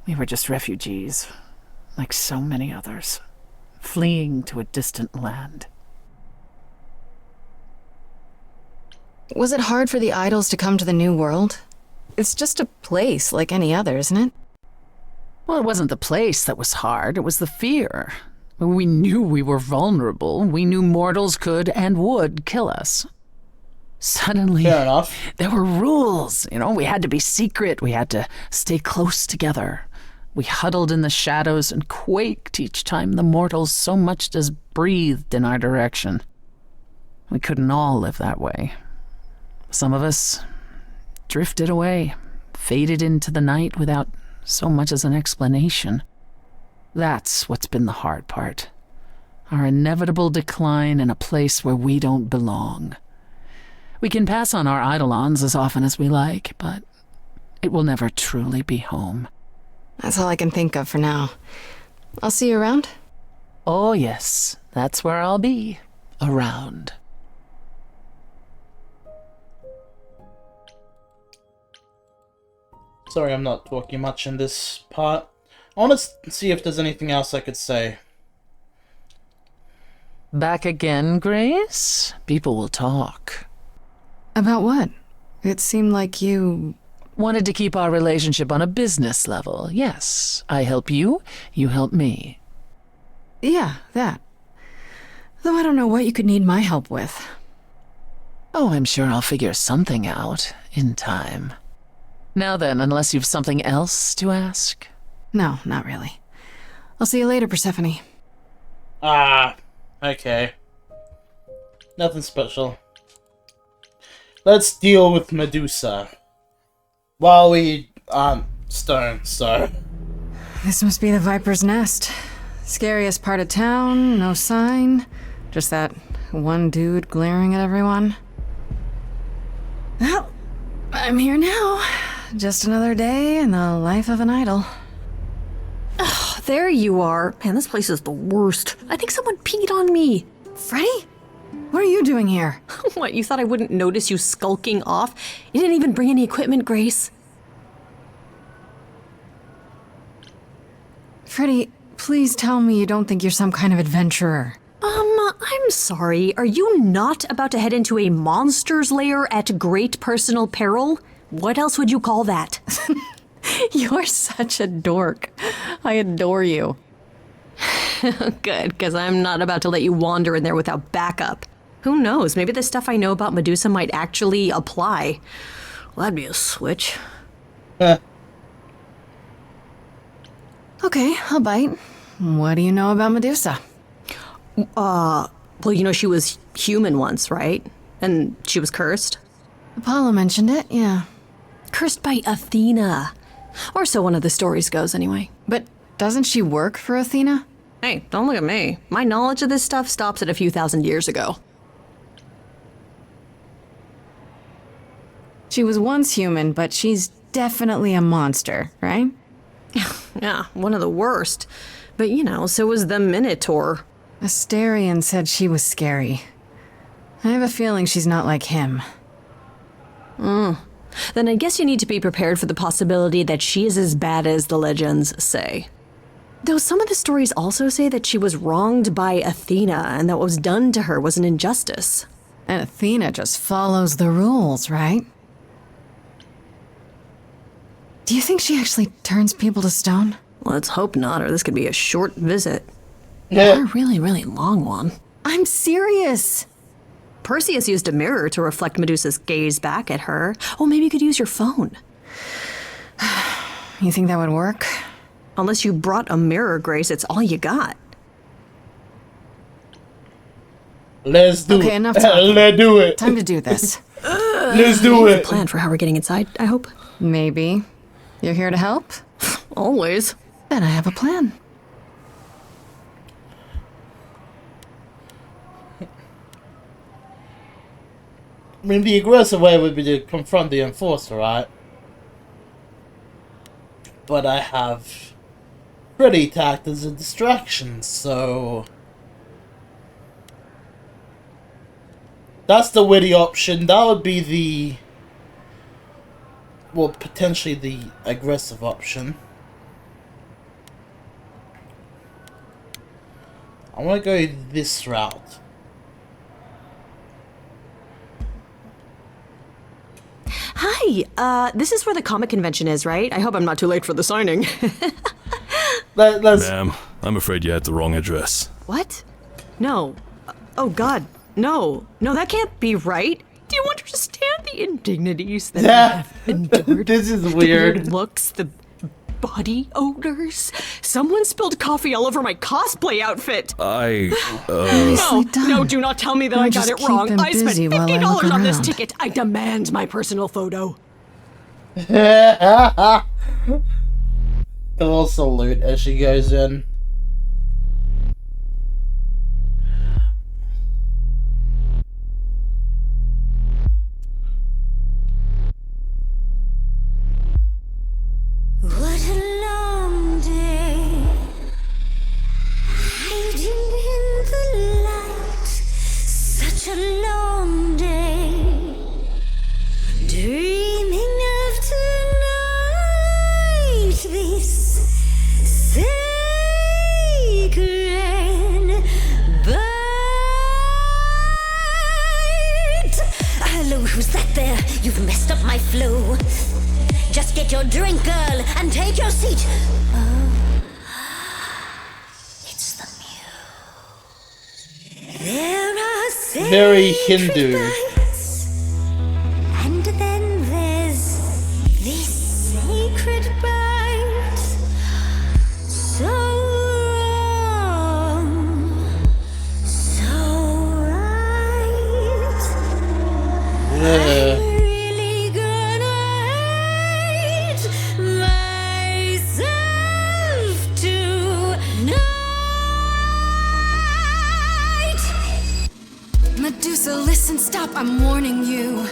[SPEAKER 4] we were just refugees, like so many others, fleeing to a distant land.
[SPEAKER 3] Was it hard for the idols to come to the New World? It's just a place like any other, isn't it?
[SPEAKER 4] Well, it wasn't the place that was hard, it was the fear. We knew we were vulnerable. We knew mortals could and would kill us. Suddenly,
[SPEAKER 1] Fair enough.
[SPEAKER 4] There were rules. We had to be secret. We had to stay close together. We huddled in the shadows and quaked each time the mortals so much as breathed in our direction. We couldn't all live that way. Some of us drifted away, faded into the night without so much as an explanation. That's what's been the hard part. Our inevitable decline in a place where we don't belong. We can pass on our eidolons as often as we like, but it will never truly be home.
[SPEAKER 3] That's all I can think of for now. I'll see you around?
[SPEAKER 4] Oh yes, that's where I'll be. Around.
[SPEAKER 1] Sorry I'm not talking much in this part. I want to see if there's anything else I could say.
[SPEAKER 4] Back again, Grace? People will talk.
[SPEAKER 3] About what? It seemed like you...
[SPEAKER 4] Wanted to keep our relationship on a business level. Yes, I help you, you help me.
[SPEAKER 3] Yeah, that. Though I don't know what you could need my help with.
[SPEAKER 4] Oh, I'm sure I'll figure something out in time. Now then, unless you've something else to ask?
[SPEAKER 3] No, not really. I'll see you later, Persephone.
[SPEAKER 1] Ah, okay. Nothing special. Let's deal with Medusa. While we aren't stoned, so...
[SPEAKER 3] This must be the Viper's Nest. Scariest part of town, no sign. Just that one dude glaring at everyone. Well, I'm here now. Just another day in the life of an idol.
[SPEAKER 2] Oh, there you are. Man, this place is the worst. I think someone peed on me.
[SPEAKER 3] Freddy? What are you doing here?
[SPEAKER 2] What, you thought I wouldn't notice you skulking off? You didn't even bring any equipment, Grace.
[SPEAKER 3] Freddy, please tell me you don't think you're some kind of adventurer.
[SPEAKER 2] I'm sorry. Are you not about to head into a monster's lair at great personal peril? What else would you call that?
[SPEAKER 3] You're such a dork. I adore you.
[SPEAKER 2] Good, because I'm not about to let you wander in there without backup. Who knows? Maybe the stuff I know about Medusa might actually apply. Well, that'd be a switch.
[SPEAKER 3] Okay, I'll bite. What do you know about Medusa?
[SPEAKER 2] Well, you know she was human once, right? And she was cursed?
[SPEAKER 3] Apollo mentioned it, yeah.
[SPEAKER 2] Cursed by Athena. Or so one of the stories goes, anyway.
[SPEAKER 3] But doesn't she work for Athena?
[SPEAKER 2] Hey, don't look at me. My knowledge of this stuff stops at a few thousand years ago.
[SPEAKER 3] She was once human, but she's definitely a monster, right?
[SPEAKER 2] Yeah, one of the worst. But, you know, so was the Minotaur.
[SPEAKER 3] Asterion said she was scary. I have a feeling she's not like him.
[SPEAKER 2] Then I guess you need to be prepared for the possibility that she is as bad as the legends say. Though some of the stories also say that she was wronged by Athena and that what was done to her was an injustice.
[SPEAKER 3] And Athena just follows the rules, right? Do you think she actually turns people to stone?
[SPEAKER 2] Let's hope not, or this could be a short visit.
[SPEAKER 1] Yeah.
[SPEAKER 2] Or a really, really long one.
[SPEAKER 3] I'm serious.
[SPEAKER 2] Perseus used a mirror to reflect Medusa's gaze back at her. Oh, maybe you could use your phone.
[SPEAKER 3] You think that would work?
[SPEAKER 2] Unless you brought a mirror, Grace, it's all you got.
[SPEAKER 1] Let's do it.
[SPEAKER 3] Okay, enough talking.
[SPEAKER 1] Let's do it.
[SPEAKER 3] Time to do this.
[SPEAKER 1] Let's do it.
[SPEAKER 2] Plan for how we're getting inside, I hope.
[SPEAKER 3] Maybe. You're here to help?
[SPEAKER 2] Always.
[SPEAKER 3] Then I have a plan.
[SPEAKER 1] I mean, the aggressive way would be to confront the enforcer, right? But I have Freddy tacked as a distraction, so... That's the witty option. That would be the... Well, potentially the aggressive option. I want to go this route.
[SPEAKER 2] Hi, this is where the comic convention is, right? I hope I'm not too late for the signing.
[SPEAKER 1] Let's...
[SPEAKER 5] Ma'am, I'm afraid you had the wrong address.
[SPEAKER 2] What? No. Oh, God. No. No, that can't be right. Do you understand the indignities that I have endured?
[SPEAKER 1] This is
[SPEAKER 2] The
[SPEAKER 1] weird.
[SPEAKER 2] weird looks, the body odors. Someone spilled coffee all over my cosplay outfit.
[SPEAKER 3] Nicely done.
[SPEAKER 2] No, do not tell me that
[SPEAKER 3] I'll
[SPEAKER 2] I got
[SPEAKER 3] just
[SPEAKER 2] it
[SPEAKER 3] keep
[SPEAKER 2] wrong.
[SPEAKER 3] him
[SPEAKER 2] I spent
[SPEAKER 3] busy while I look
[SPEAKER 2] $50 on this
[SPEAKER 3] around.
[SPEAKER 2] ticket. I demand my personal photo.
[SPEAKER 1] A little salute as she goes in.
[SPEAKER 6] What a long day, hiding in the light. Such a long day, dreaming of tonight. This sacred bite. Hello, who's that there? You've messed up my flow. Just get your drink, girl, and take your seat. Oh, it's the muse. There are
[SPEAKER 1] Very
[SPEAKER 6] sacred
[SPEAKER 1] Hindu.
[SPEAKER 6] bites, and then there's this sacred bite. So
[SPEAKER 3] I'm warning you.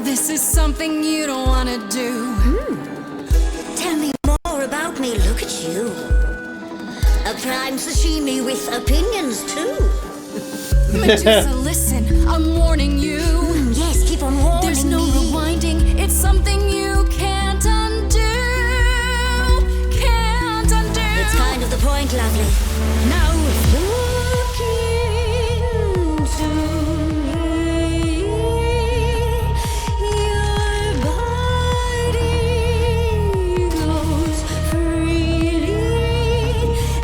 [SPEAKER 3] This is something you don't want to do.
[SPEAKER 6] Tell me more about me, look at you. A prime sashimi with opinions too.
[SPEAKER 3] Medusa, listen, I'm warning you.
[SPEAKER 6] Yes, keep on warning
[SPEAKER 3] There's no
[SPEAKER 6] me.
[SPEAKER 3] rewinding, it's something you can't undo. Can't undo.
[SPEAKER 6] It's kind of the point, lovely. Now look into me. Your body glows freely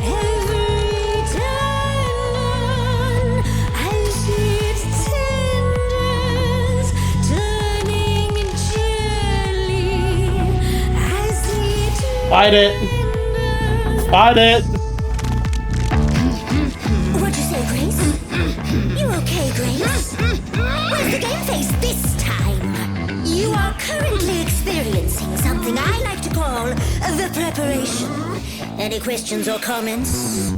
[SPEAKER 6] every time I see its tenders turning jelly. I see it.
[SPEAKER 1] Fight it! Fight it!
[SPEAKER 6] What'd you say, Grace? You okay, Grace? Where's the game face this time? You are currently experiencing something I like to call the preparation. Any questions or comments?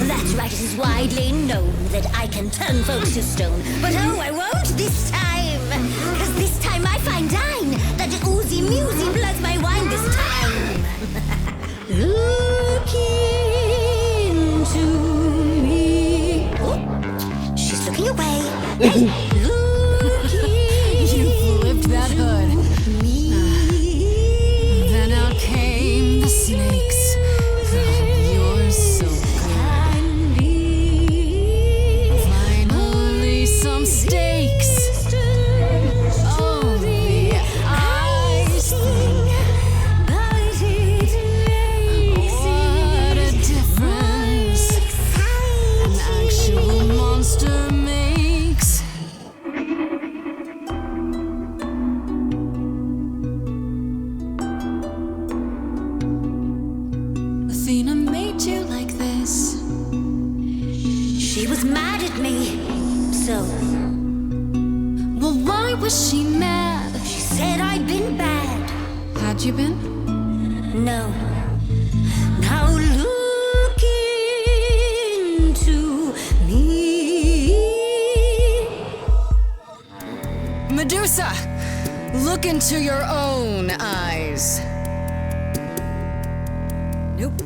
[SPEAKER 6] That's right, it is widely known that I can turn folks to stone. But oh, I won't this time. Cause this time I find dine that oozy musy bloods my wine this time. Look into me. Oh, she's looking away. Hey, look
[SPEAKER 3] You flipped that hood.
[SPEAKER 6] me.
[SPEAKER 3] Then out came the snakes. Oh, you're so good. Finally, some steaks. Oh, the ice thing. What a difference an actual monster makes. Athena made you like this.
[SPEAKER 6] She was mad at me. So
[SPEAKER 3] Well, why was she mad?
[SPEAKER 6] she said I'd been bad.
[SPEAKER 3] Had you been?
[SPEAKER 6] No. Now look into me.
[SPEAKER 3] Medusa, look into your own eyes. Nope.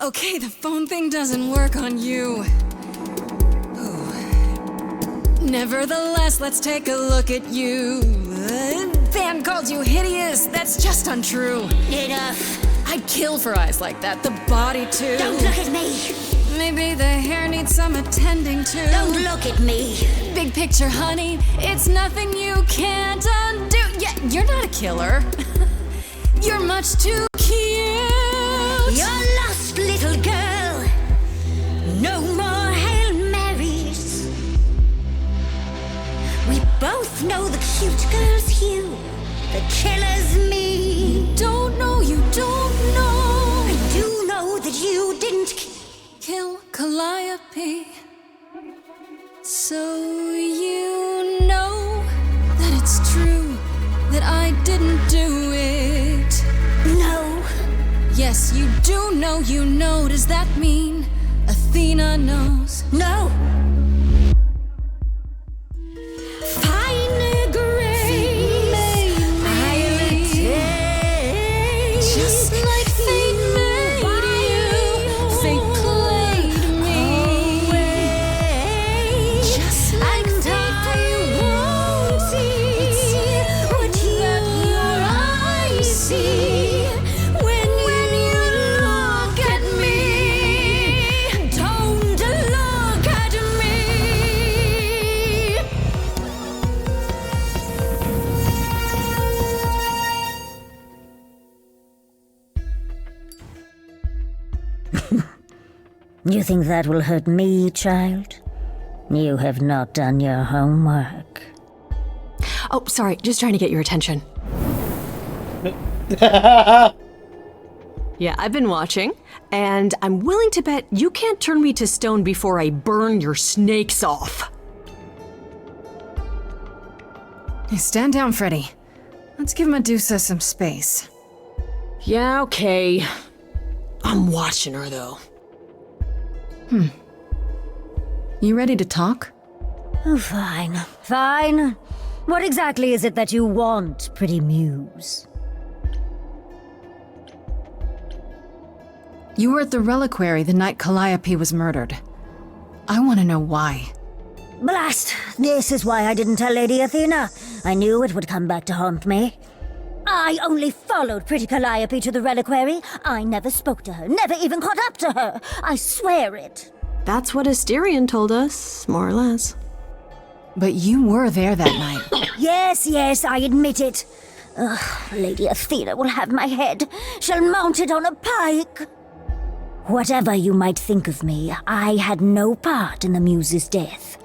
[SPEAKER 3] Okay, the phone thing doesn't work on you. Ooh. Nevertheless, let's take a look at you. Fan called you hideous. That's just untrue.
[SPEAKER 6] Enough.
[SPEAKER 3] I'd kill for eyes like that. The body too.
[SPEAKER 6] Don't look at me.
[SPEAKER 3] Maybe the hair needs some attending to.
[SPEAKER 6] Don't look at me.
[SPEAKER 3] Big picture, honey. It's nothing you can't undo. Yeah, you're not a killer. You're much too cute.
[SPEAKER 6] You're lost, little girl. No more Hail Marys. We both know the cute girl's you. The killer's me.
[SPEAKER 3] Don't know, you don't know.
[SPEAKER 6] I do know that you didn't
[SPEAKER 3] Kill Calliope. So you know that it's true that I didn't do it.
[SPEAKER 6] No.
[SPEAKER 3] Yes, you do know, you know. Does that mean Athena knows?
[SPEAKER 6] No. Fine grace, I'll take.
[SPEAKER 3] Just like fate made you, fate played me. Just like
[SPEAKER 6] And
[SPEAKER 3] fate
[SPEAKER 6] I won't see what your eyes see when you look at me. Don't look at me.
[SPEAKER 7] You think that will hurt me, child? You have not done your homework.
[SPEAKER 2] Oh, sorry, just trying to get your attention. Yeah, I've been watching, and I'm willing to bet you can't turn me to stone before I burn your snakes off.
[SPEAKER 3] Hey, stand down, Freddy. Let's give Medusa some space.
[SPEAKER 2] Yeah, okay. I'm watching her, though.
[SPEAKER 3] You ready to talk?
[SPEAKER 7] Oh, fine. Fine. What exactly is it that you want, pretty muse?
[SPEAKER 3] You were at the reliquary the night Calliope was murdered. I want to know why.
[SPEAKER 7] Blast! This is why I didn't tell Lady Athena. I knew it would come back to haunt me. I only followed pretty Calliope to the reliquary. I never spoke to her, never even caught up to her. I swear it.
[SPEAKER 2] That's what Asterion told us, more or less.
[SPEAKER 3] But you were there that night.
[SPEAKER 7] Yes, I admit it. Ugh, Lady Athena will have my head. She'll mount it on a pike. Whatever you might think of me, I had no part in the Muse's death.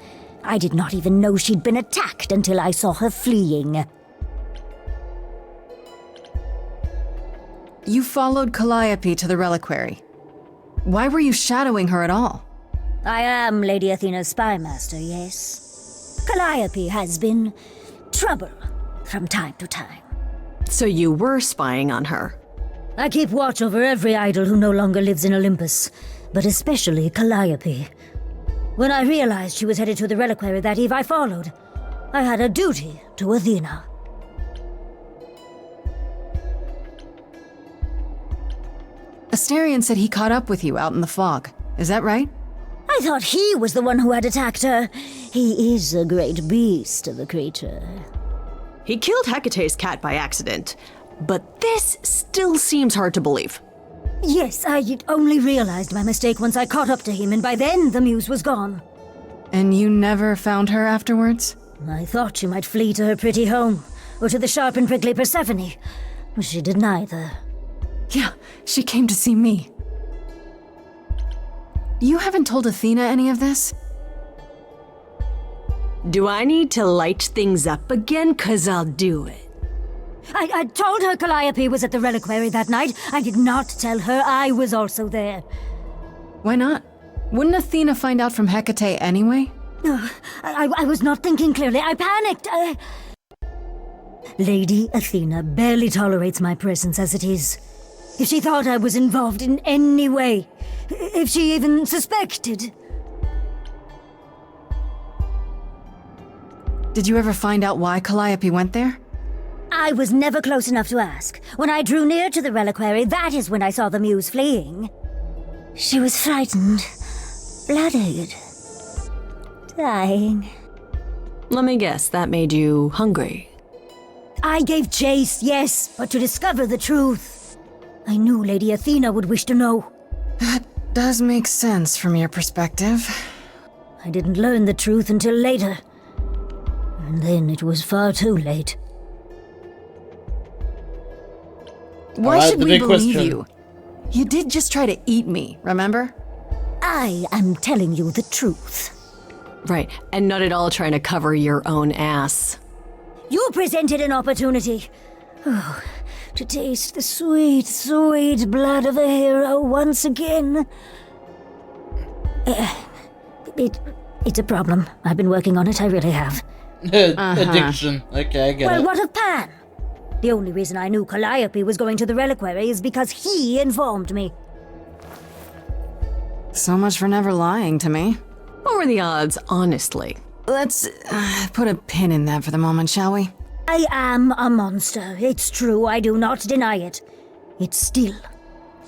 [SPEAKER 7] I did not even know she'd been attacked until I saw her fleeing.
[SPEAKER 3] You followed Calliope to the reliquary. Why were you shadowing her at all?
[SPEAKER 7] I am Lady Athena's spy master, yes. Calliope has been trouble from time to time.
[SPEAKER 2] So you were spying on her?
[SPEAKER 7] I keep watch over every idol who no longer lives in Olympus, but especially Calliope. When I realized she was headed to the reliquary that eve, I followed. I had a duty to Athena.
[SPEAKER 3] Asterion said he caught up with you out in the fog. Is that right?
[SPEAKER 7] I thought he was the one who had attacked her. He is a great beast of a creature.
[SPEAKER 2] He killed Hecate's cat by accident, but this still seems hard to believe.
[SPEAKER 7] Yes, I only realized my mistake once I caught up to him, and by then the muse was gone.
[SPEAKER 3] And you never found her afterwards?
[SPEAKER 7] I thought she might flee to her pretty home, or to the sharp and prickly Persephone. She did neither.
[SPEAKER 3] Yeah, she came to see me. You haven't told Athena any of this?
[SPEAKER 2] Do I need to light things up again? 'Cause I'll do it.
[SPEAKER 7] I told her Calliope was at the reliquary that night. I did not tell her I was also there.
[SPEAKER 3] Why not? Wouldn't Athena find out from Hecate anyway?
[SPEAKER 7] I was not thinking clearly. I panicked. Lady Athena barely tolerates my presence as it is. If she thought I was involved in any way, if she even suspected...
[SPEAKER 3] Did you ever find out why Calliope went there?
[SPEAKER 7] I was never close enough to ask. When I drew near to the reliquary, that is when I saw the muse fleeing. She was frightened, blooded, dying.
[SPEAKER 2] Let me guess, that made you hungry.
[SPEAKER 7] I gave chase, yes, but to discover the truth. I knew Lady Athena would wish to know.
[SPEAKER 3] That does make sense from your perspective.
[SPEAKER 7] I didn't learn the truth until later. And then it was far too late.
[SPEAKER 3] Why should we believe you? You did just try to eat me, remember?
[SPEAKER 7] I am telling you the truth.
[SPEAKER 2] Right, and not at all trying to cover your own ass.
[SPEAKER 7] You presented an opportunity. Oh, to taste the sweet, sweet blood of a hero once again. It's a problem. I've been working on it, I really have.
[SPEAKER 1] Addiction. Okay, I get
[SPEAKER 7] Well,
[SPEAKER 1] it.
[SPEAKER 7] what of Pan? The only reason I knew Calliope was going to the reliquary is because he informed me.
[SPEAKER 3] So much for never lying to me.
[SPEAKER 2] What were the odds, honestly?
[SPEAKER 3] Let's put a pin in that for the moment, shall we?
[SPEAKER 7] I am a monster. It's true, I do not deny it. It's still,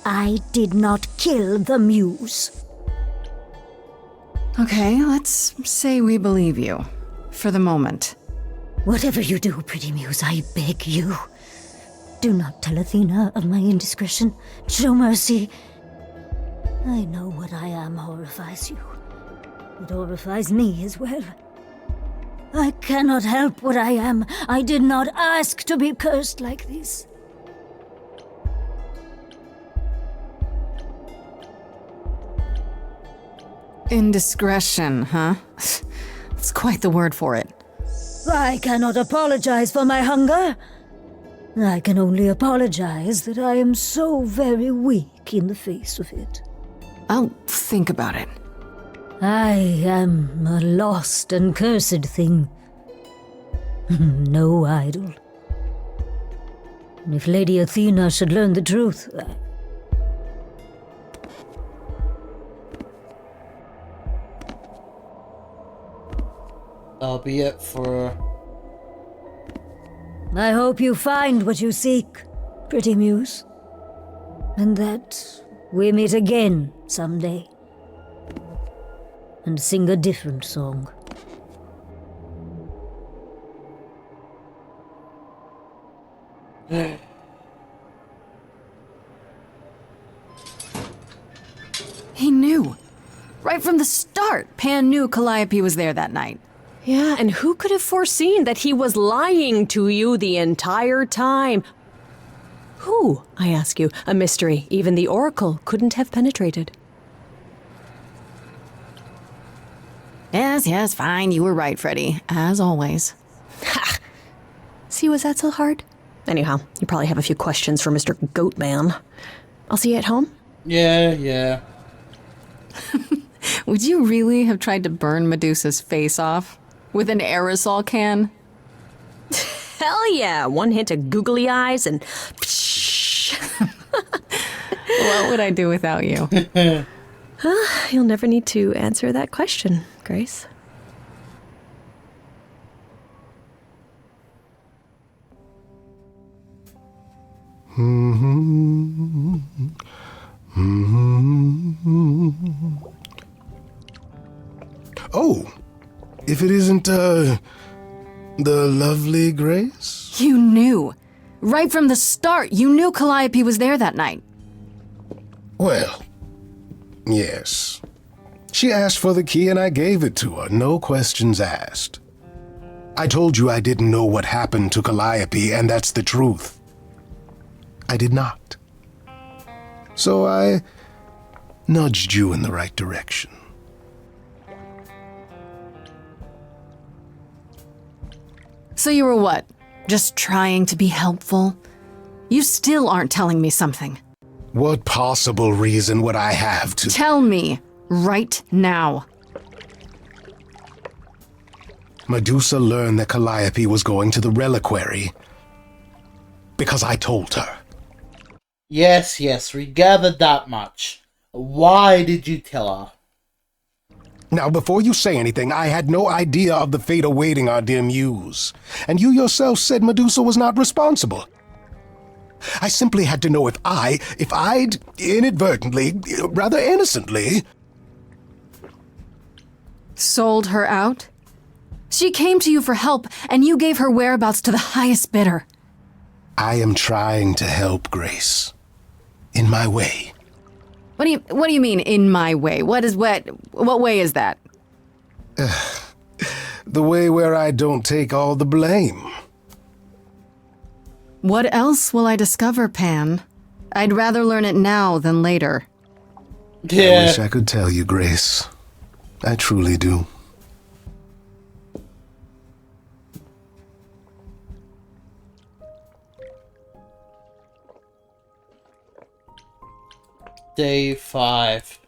[SPEAKER 7] I did not kill the muse.
[SPEAKER 3] Okay, let's say we believe you. For the moment.
[SPEAKER 7] Whatever you do, pretty muse, I beg you. Do not tell Athena of my indiscretion. Show mercy. I know what I am horrifies you. It horrifies me as well. I cannot help what I am. I did not ask to be cursed like this.
[SPEAKER 3] Indiscretion, huh? That's quite the word for it.
[SPEAKER 7] I cannot apologize for my hunger. I can only apologize that I am so very weak in the face of it.
[SPEAKER 3] I'll think about it.
[SPEAKER 7] I am a lost and cursed thing. No idol. If Lady Athena should learn the truth...
[SPEAKER 1] That'll be it for...
[SPEAKER 7] I hope you find what you seek, pretty muse. And that we meet again someday. And sing a different song.
[SPEAKER 3] He knew. Right from the start, Pan knew Calliope was there that night.
[SPEAKER 2] Yeah, and who could have foreseen that he was lying to you the entire time? Who, I ask you, a mystery even the Oracle couldn't have penetrated.
[SPEAKER 3] Yes, fine, you were right, Freddy, as always.
[SPEAKER 2] Ha! See, was that so hard? Anyhow, you probably have a few questions for Mr. Goatman. I'll see you at home?
[SPEAKER 1] Yeah.
[SPEAKER 3] Would you really have tried to burn Medusa's face off? With an aerosol can?
[SPEAKER 2] Hell yeah! One hint of googly eyes and...
[SPEAKER 3] What would I do without you?
[SPEAKER 2] You'll never need to answer that question, Grace.
[SPEAKER 8] Oh, if it isn't, the lovely Grace?
[SPEAKER 3] You knew. Right from the start, you knew Calliope was there that night.
[SPEAKER 8] Well, yes. She asked for the key and I gave it to her, no questions asked. I told you I didn't know what happened to Calliope, and that's the truth. I did not. So I nudged you in the right direction.
[SPEAKER 3] So you were what? Just trying to be helpful? You still aren't telling me something.
[SPEAKER 8] What possible reason would I have to—
[SPEAKER 3] Tell me, right now.
[SPEAKER 8] Medusa learned that Calliope was going to the reliquary because I told her.
[SPEAKER 1] Yes, we gathered that much. Why did you tell her?
[SPEAKER 8] Now, before you say anything, I had no idea of the fate awaiting our dear muse. And you yourself said Medusa was not responsible. I simply had to know if I'd inadvertently, rather innocently—
[SPEAKER 3] Sold her out? She came to you for help, and you gave her whereabouts to the highest bidder.
[SPEAKER 8] I am trying to help, Grace. In my way.
[SPEAKER 3] What do you mean, in my way? What way is that?
[SPEAKER 8] The way where I don't take all the blame.
[SPEAKER 3] What else will I discover, Pan? I'd rather learn it now than later.
[SPEAKER 1] Yeah.
[SPEAKER 8] I wish I could tell you, Grace. I truly do.
[SPEAKER 1] Day 5.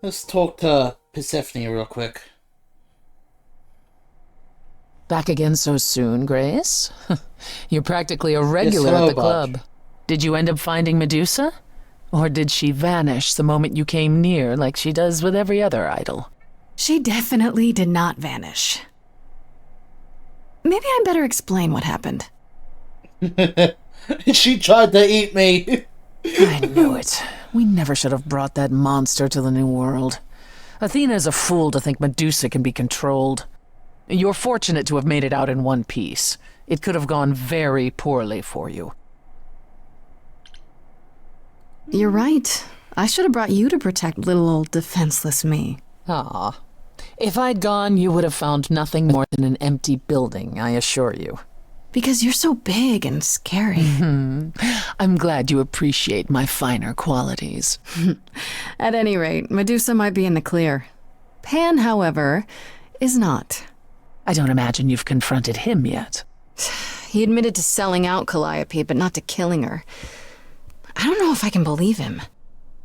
[SPEAKER 1] Let's talk to Persephone real quick.
[SPEAKER 4] Back again so soon, Grace? You're practically a regular
[SPEAKER 1] Yes,
[SPEAKER 4] at the
[SPEAKER 1] hello,
[SPEAKER 4] club.
[SPEAKER 1] Bud.
[SPEAKER 4] Did you end up finding Medusa? Or did she vanish the moment you came near like she does with every other idol?
[SPEAKER 3] She definitely did not vanish. Maybe I better explain what happened.
[SPEAKER 1] She tried to eat me.
[SPEAKER 4] I knew it. We never should have brought that monster to the New World. Athena is a fool to think Medusa can be controlled. You're fortunate to have made it out in one piece. It could have gone very poorly for you.
[SPEAKER 3] You're right. I should have brought you to protect little old defenseless me.
[SPEAKER 4] Ah. If I'd gone, you would have found nothing more than an empty building, I assure you.
[SPEAKER 3] Because you're so big and scary.
[SPEAKER 4] I'm glad you appreciate my finer qualities.
[SPEAKER 3] At any rate, Medusa might be in the clear. Pan, however, is not.
[SPEAKER 4] I don't imagine you've confronted him yet.
[SPEAKER 3] He admitted to selling out Calliope, but not to killing her. I don't know if I can believe him.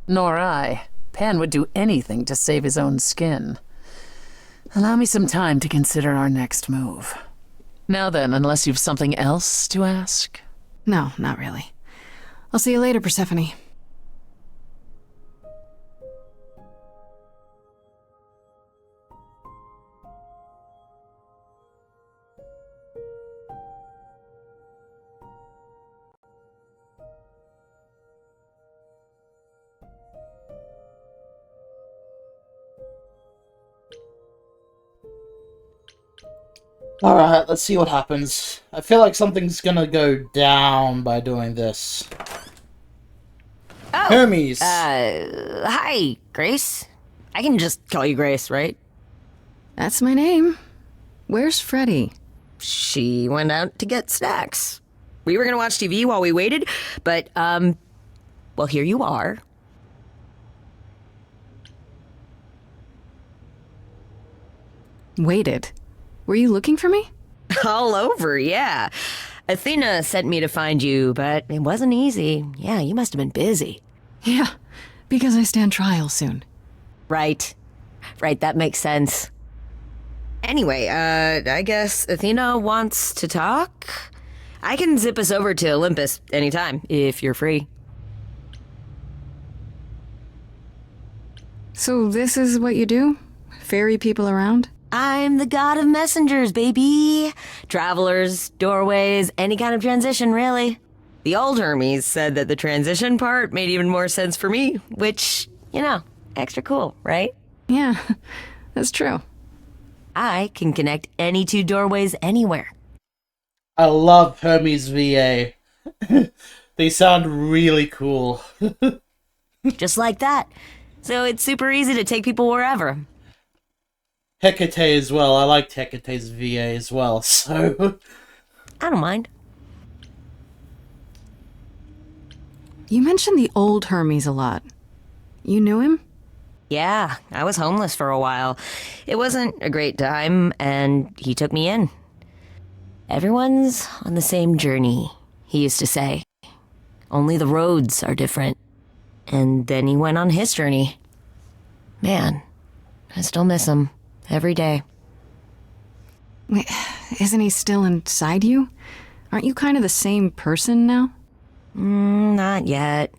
[SPEAKER 4] Nor I. Pan would do anything to save his own skin. Allow me some time to consider our next move. Now then, unless you've something else to ask?
[SPEAKER 3] No, not really. I'll see you later, Persephone.
[SPEAKER 1] Alright, let's see what happens. I feel like something's gonna go down by doing this.
[SPEAKER 2] Oh,
[SPEAKER 1] Hermes!
[SPEAKER 2] Hi, Grace. I can just call you Grace, right?
[SPEAKER 3] That's my name. Where's Freddie?
[SPEAKER 2] She went out to get snacks. We were gonna watch TV while we waited, but, well, here you are.
[SPEAKER 3] Waited. Were you looking for me?
[SPEAKER 2] All over, yeah. Athena sent me to find you, but it wasn't easy. Yeah, you must have been busy.
[SPEAKER 3] Yeah, because I stand trial soon.
[SPEAKER 2] Right. Right, that makes sense. Anyway, I guess Athena wants to talk? I can zip us over to Olympus anytime, if you're free.
[SPEAKER 3] So this is what you do? Ferry people around?
[SPEAKER 2] I'm the god of messengers, baby. Travelers, doorways, any kind of transition, really. The old Hermes said that the transition part made even more sense for me, which, you know, extra cool, right?
[SPEAKER 3] Yeah, that's true.
[SPEAKER 2] I can connect any two doorways anywhere.
[SPEAKER 1] I love Hermes VA. They sound really cool.
[SPEAKER 2] Just like that. So it's super easy to take people wherever.
[SPEAKER 1] Hecate as well. I liked Hecate's VA as well, so...
[SPEAKER 2] I don't mind.
[SPEAKER 3] You mentioned the old Hermes a lot. You knew him?
[SPEAKER 2] Yeah, I was homeless for a while. It wasn't a great time, and he took me in. Everyone's on the same journey, he used to say. Only the roads are different. And then he went on his journey. Man, I still miss him. Every day.
[SPEAKER 3] Wait, isn't he still inside you? Aren't you kind of the same person now?
[SPEAKER 2] Not yet.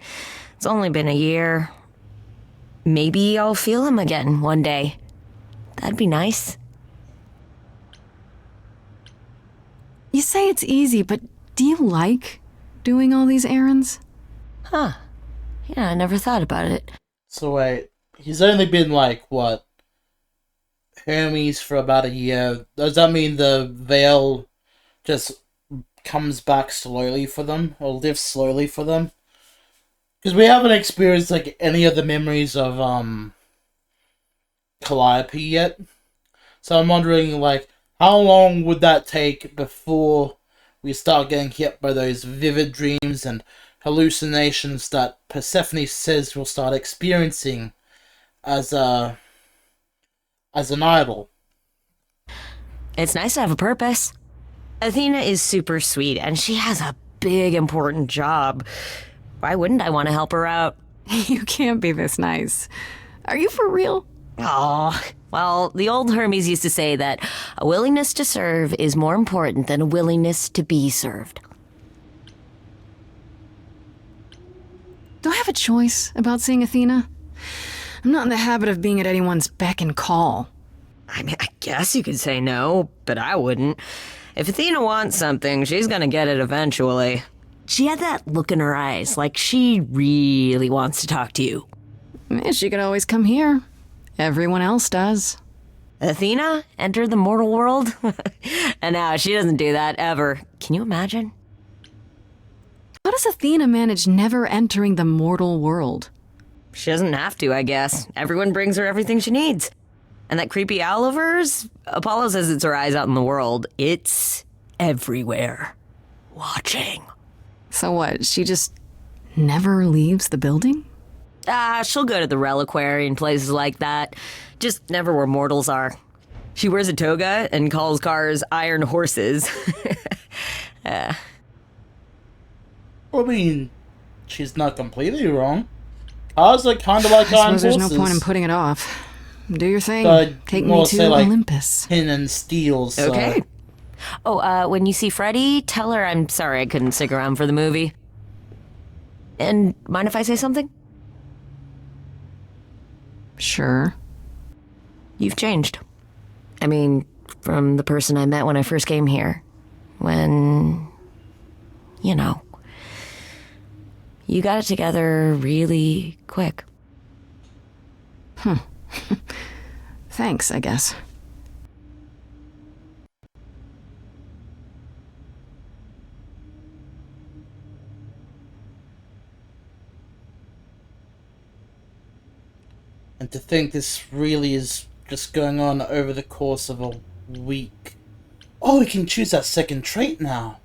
[SPEAKER 2] It's only been a year. Maybe I'll feel him again one day. That'd be nice.
[SPEAKER 3] You say it's easy, but do you like doing all these errands?
[SPEAKER 2] Huh. Yeah, I never thought about it.
[SPEAKER 1] So wait, he's only been like, what? Hermes for about a year. Does that mean the veil just comes back slowly for them, or lives slowly for them? Because we haven't experienced like any of the memories of Calliope yet. So I'm wondering like how long would that take before we start getting hit by those vivid dreams and hallucinations that Persephone says we'll start experiencing as an idol.
[SPEAKER 2] It's nice to have a purpose. Athena is super sweet, and she has a big, important job. Why wouldn't I want to help her out?
[SPEAKER 3] You can't be this nice. Are you for real?
[SPEAKER 2] Oh, well, the old Hermes used to say that a willingness to serve is more important than a willingness to be served.
[SPEAKER 3] Do I have a choice about seeing Athena? I'm not in the habit of being at anyone's beck and call.
[SPEAKER 2] I mean, I guess you could say no, but I wouldn't. If Athena wants something, she's gonna get it eventually. She had that look in her eyes, like she really wants to talk to you.
[SPEAKER 3] She could always come here. Everyone else does.
[SPEAKER 2] Athena entered the mortal world? And now she doesn't do that ever. Can you imagine?
[SPEAKER 3] How does Athena manage never entering the mortal world?
[SPEAKER 2] She doesn't have to, I guess. Everyone brings her everything she needs. And that creepy owl of hers? Apollo says it's her eyes out in the world. It's everywhere. Watching.
[SPEAKER 3] So what, she just never leaves the building?
[SPEAKER 2] She'll go to the reliquary and places like that. Just never where mortals are. She wears a toga and calls cars iron horses.
[SPEAKER 1] I mean, she's not completely wrong. Cars are kind of like iron horses.
[SPEAKER 3] I suppose there's no point in putting it off. Do your thing. Take me to
[SPEAKER 1] say, like,
[SPEAKER 3] Olympus.
[SPEAKER 1] Tin and steel, so...
[SPEAKER 2] Okay. Oh, when you see Freddie, tell her I'm sorry I couldn't stick around for the movie. And mind if I say something?
[SPEAKER 3] Sure.
[SPEAKER 2] You've changed. I mean, from the person I met when I first came here. When... you know... you got it together really quick.
[SPEAKER 3] Thanks, I guess.
[SPEAKER 1] And to think this really is just going on over the course of a week. Oh, we can choose that second trait now.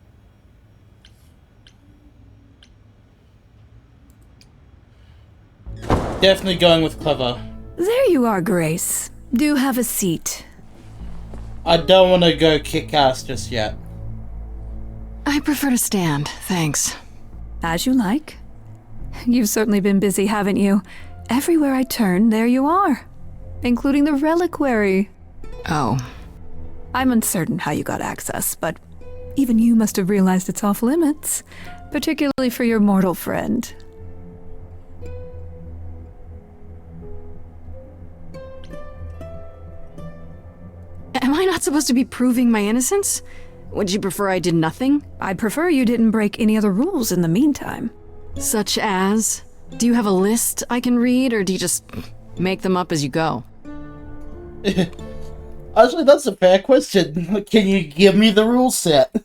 [SPEAKER 1] Definitely going with clever.
[SPEAKER 2] There you are, Grace. Do have a seat.
[SPEAKER 1] I don't want to go kick ass just yet.
[SPEAKER 3] I prefer to stand, thanks.
[SPEAKER 2] As you like. You've certainly been busy, haven't you? Everywhere I turn, there you are. Including the reliquary.
[SPEAKER 3] Oh.
[SPEAKER 2] I'm uncertain how you got access, but even you must have realized it's off limits. Particularly for your mortal friend.
[SPEAKER 3] Am I not supposed to be proving my innocence? Would you prefer I did nothing?
[SPEAKER 2] I'd prefer you didn't break any other rules in the meantime.
[SPEAKER 3] Such as? Do you have a list I can read, or do you just make them up as you go?
[SPEAKER 1] Actually, that's a fair question. Can you give me the rule set?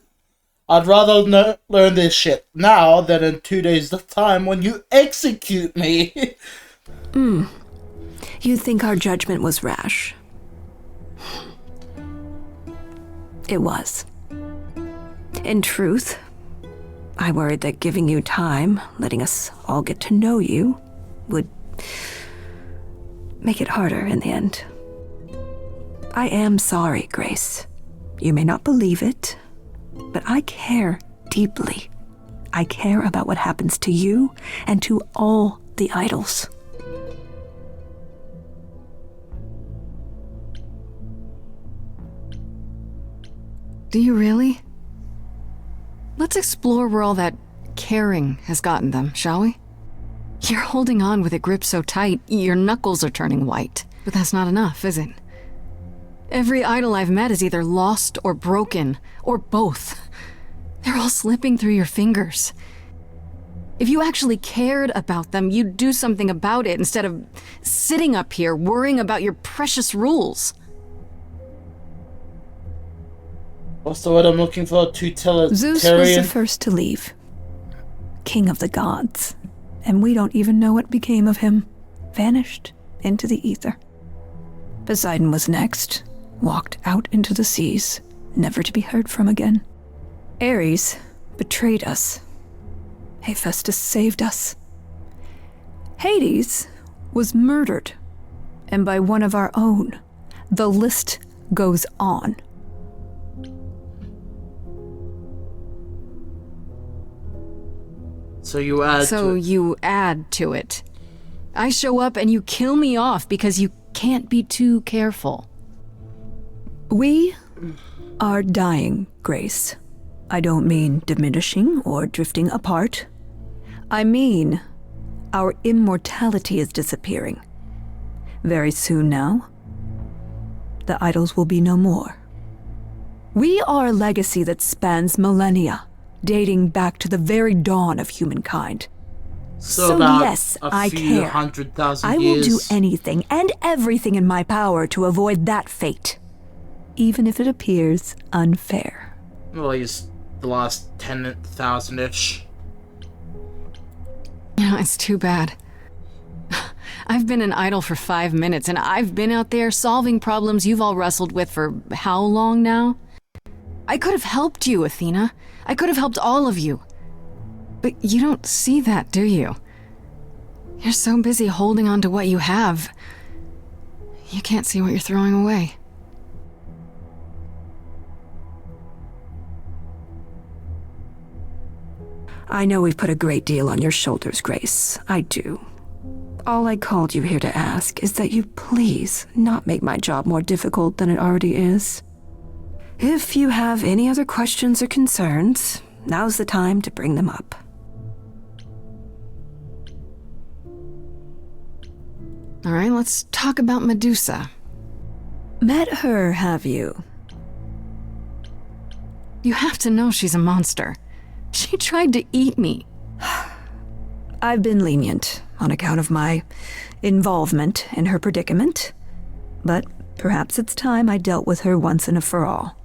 [SPEAKER 1] I'd rather learn this shit now than in 2 days' time when you execute me.
[SPEAKER 2] You think our judgment was rash? It was. In truth, I worried that giving you time, letting us all get to know you, would make it harder in the end. I am sorry, Grace. You may not believe it, but I care deeply. I care about what happens to you and to all the idols.
[SPEAKER 3] Do you really? Let's explore where all that caring has gotten them, shall we? You're holding on with a grip so tight, your knuckles are turning white. But that's not enough, is it? Every idol I've met is either lost or broken, or both. They're all slipping through your fingers. If you actually cared about them, you'd do something about it instead of sitting up here worrying about your precious rules.
[SPEAKER 1] What's the word I'm looking for? Totalitarian?
[SPEAKER 2] Zeus was the first to leave. King of the gods. And we don't even know what became of him. Vanished into the ether. Poseidon was next. Walked out into the seas, never to be heard from again. Ares betrayed us. Hephaestus saved us. Hades was murdered. And by one of our own. The list goes on.
[SPEAKER 1] So you add
[SPEAKER 3] to it. I show up and you kill me off because you can't be too careful.
[SPEAKER 2] We are dying, Grace. I don't mean diminishing or drifting apart. I mean our immortality is disappearing. Very soon now, the idols will be no more. We are a legacy that spans millennia, dating back to the very dawn of humankind. So yes, I care.
[SPEAKER 1] 100,000
[SPEAKER 2] I will do anything and everything in my power to avoid that fate, even if it appears unfair.
[SPEAKER 1] Well, he's the last 10,000-ish.
[SPEAKER 3] Yeah, it's too bad. I've been an idol for 5 minutes, and I've been out there solving problems you've all wrestled with for how long now? I could have helped you, Athena. I could have helped all of you. But you don't see that, do you? You're so busy holding on to what you have. You can't see what you're throwing away.
[SPEAKER 2] I know we've put a great deal on your shoulders, Grace. I do. All I called you here to ask is that you please not make my job more difficult than it already is. If you have any other questions or concerns, now's the time to bring them up.
[SPEAKER 3] All right, let's talk about Medusa.
[SPEAKER 2] Met her, have you?
[SPEAKER 3] You have to know she's a monster. She tried to eat me.
[SPEAKER 2] I've been lenient on account of my involvement in her predicament, but perhaps it's time I dealt with her once and for all.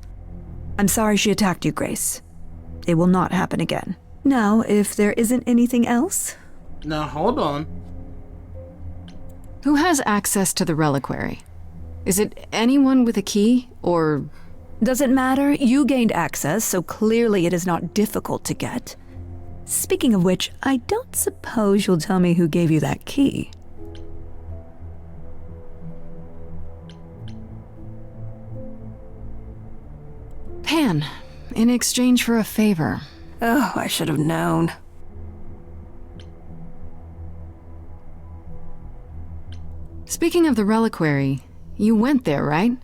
[SPEAKER 2] I'm sorry she attacked you, Grace. It will not happen again. Now, if there isn't anything else...
[SPEAKER 1] Now, hold on.
[SPEAKER 3] Who has access to the reliquary? Is it anyone with a key, or...
[SPEAKER 2] Doesn't matter. You gained access, so clearly it is not difficult to get. Speaking of which, I don't suppose you'll tell me who gave you that key.
[SPEAKER 3] Pan, in exchange for a favor.
[SPEAKER 2] Oh, I should have known.
[SPEAKER 3] Speaking of the reliquary, you went there, right?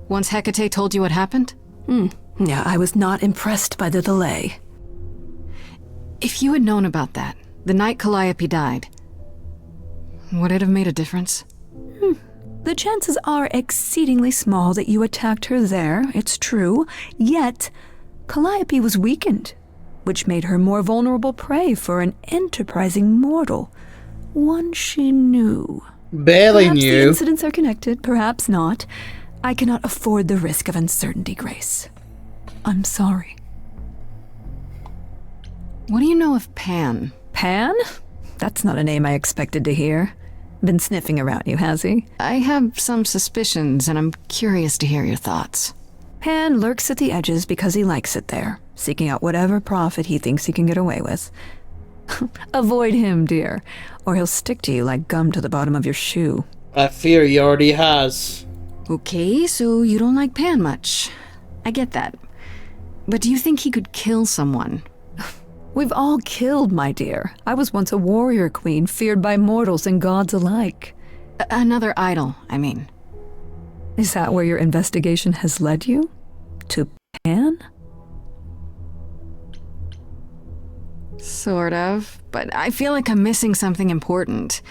[SPEAKER 3] Once Hecate told you what happened?
[SPEAKER 2] Yeah, I was not impressed by the delay.
[SPEAKER 3] If you had known about that, the night Calliope died, would it have made a difference?
[SPEAKER 2] The chances are exceedingly small that you attacked her there, it's true. Yet, Calliope was weakened, which made her more vulnerable prey for an enterprising mortal. One she knew.
[SPEAKER 1] Barely
[SPEAKER 2] Perhaps
[SPEAKER 1] knew.
[SPEAKER 2] the incidents are connected, perhaps not. I cannot afford the risk of uncertainty, Grace. I'm sorry.
[SPEAKER 3] What do you know of Pan?
[SPEAKER 2] Pan? That's not a name I expected to hear. Been sniffing around you, has he?
[SPEAKER 3] I have some suspicions, and I'm curious to hear your thoughts.
[SPEAKER 2] Pan lurks at the edges because he likes it there, seeking out whatever profit he thinks he can get away with. Avoid him, dear, or he'll stick to you like gum to the bottom of your shoe.
[SPEAKER 1] I fear he already has.
[SPEAKER 3] Okay, so you don't like Pan much. I get that. But do you think he could kill someone?
[SPEAKER 2] We've all killed, my dear. I was once a warrior queen, feared by mortals and gods alike.
[SPEAKER 3] Another idol, I mean.
[SPEAKER 2] Is that where your investigation has led you? To Pan?
[SPEAKER 3] Sort of, but I feel like I'm missing something important.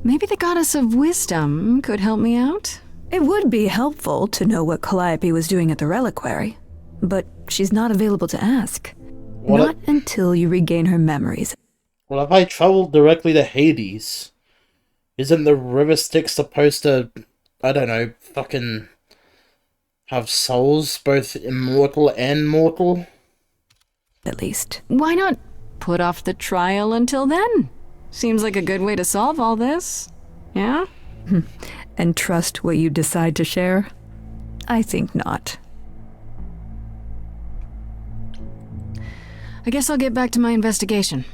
[SPEAKER 3] Maybe the goddess of wisdom could help me out?
[SPEAKER 2] It would be helpful to know what Calliope was doing at the reliquary, but she's not available to ask. Not until you regain her memories.
[SPEAKER 1] Well, if I traveled directly to Hades, isn't the river Styx supposed to, I don't know, fucking have souls, both immortal and mortal?
[SPEAKER 2] At least.
[SPEAKER 3] Why not put off the trial until then? Seems like a good way to solve all this. Yeah?
[SPEAKER 2] And trust what you decide to share? I think not.
[SPEAKER 3] I guess I'll get back to my investigation.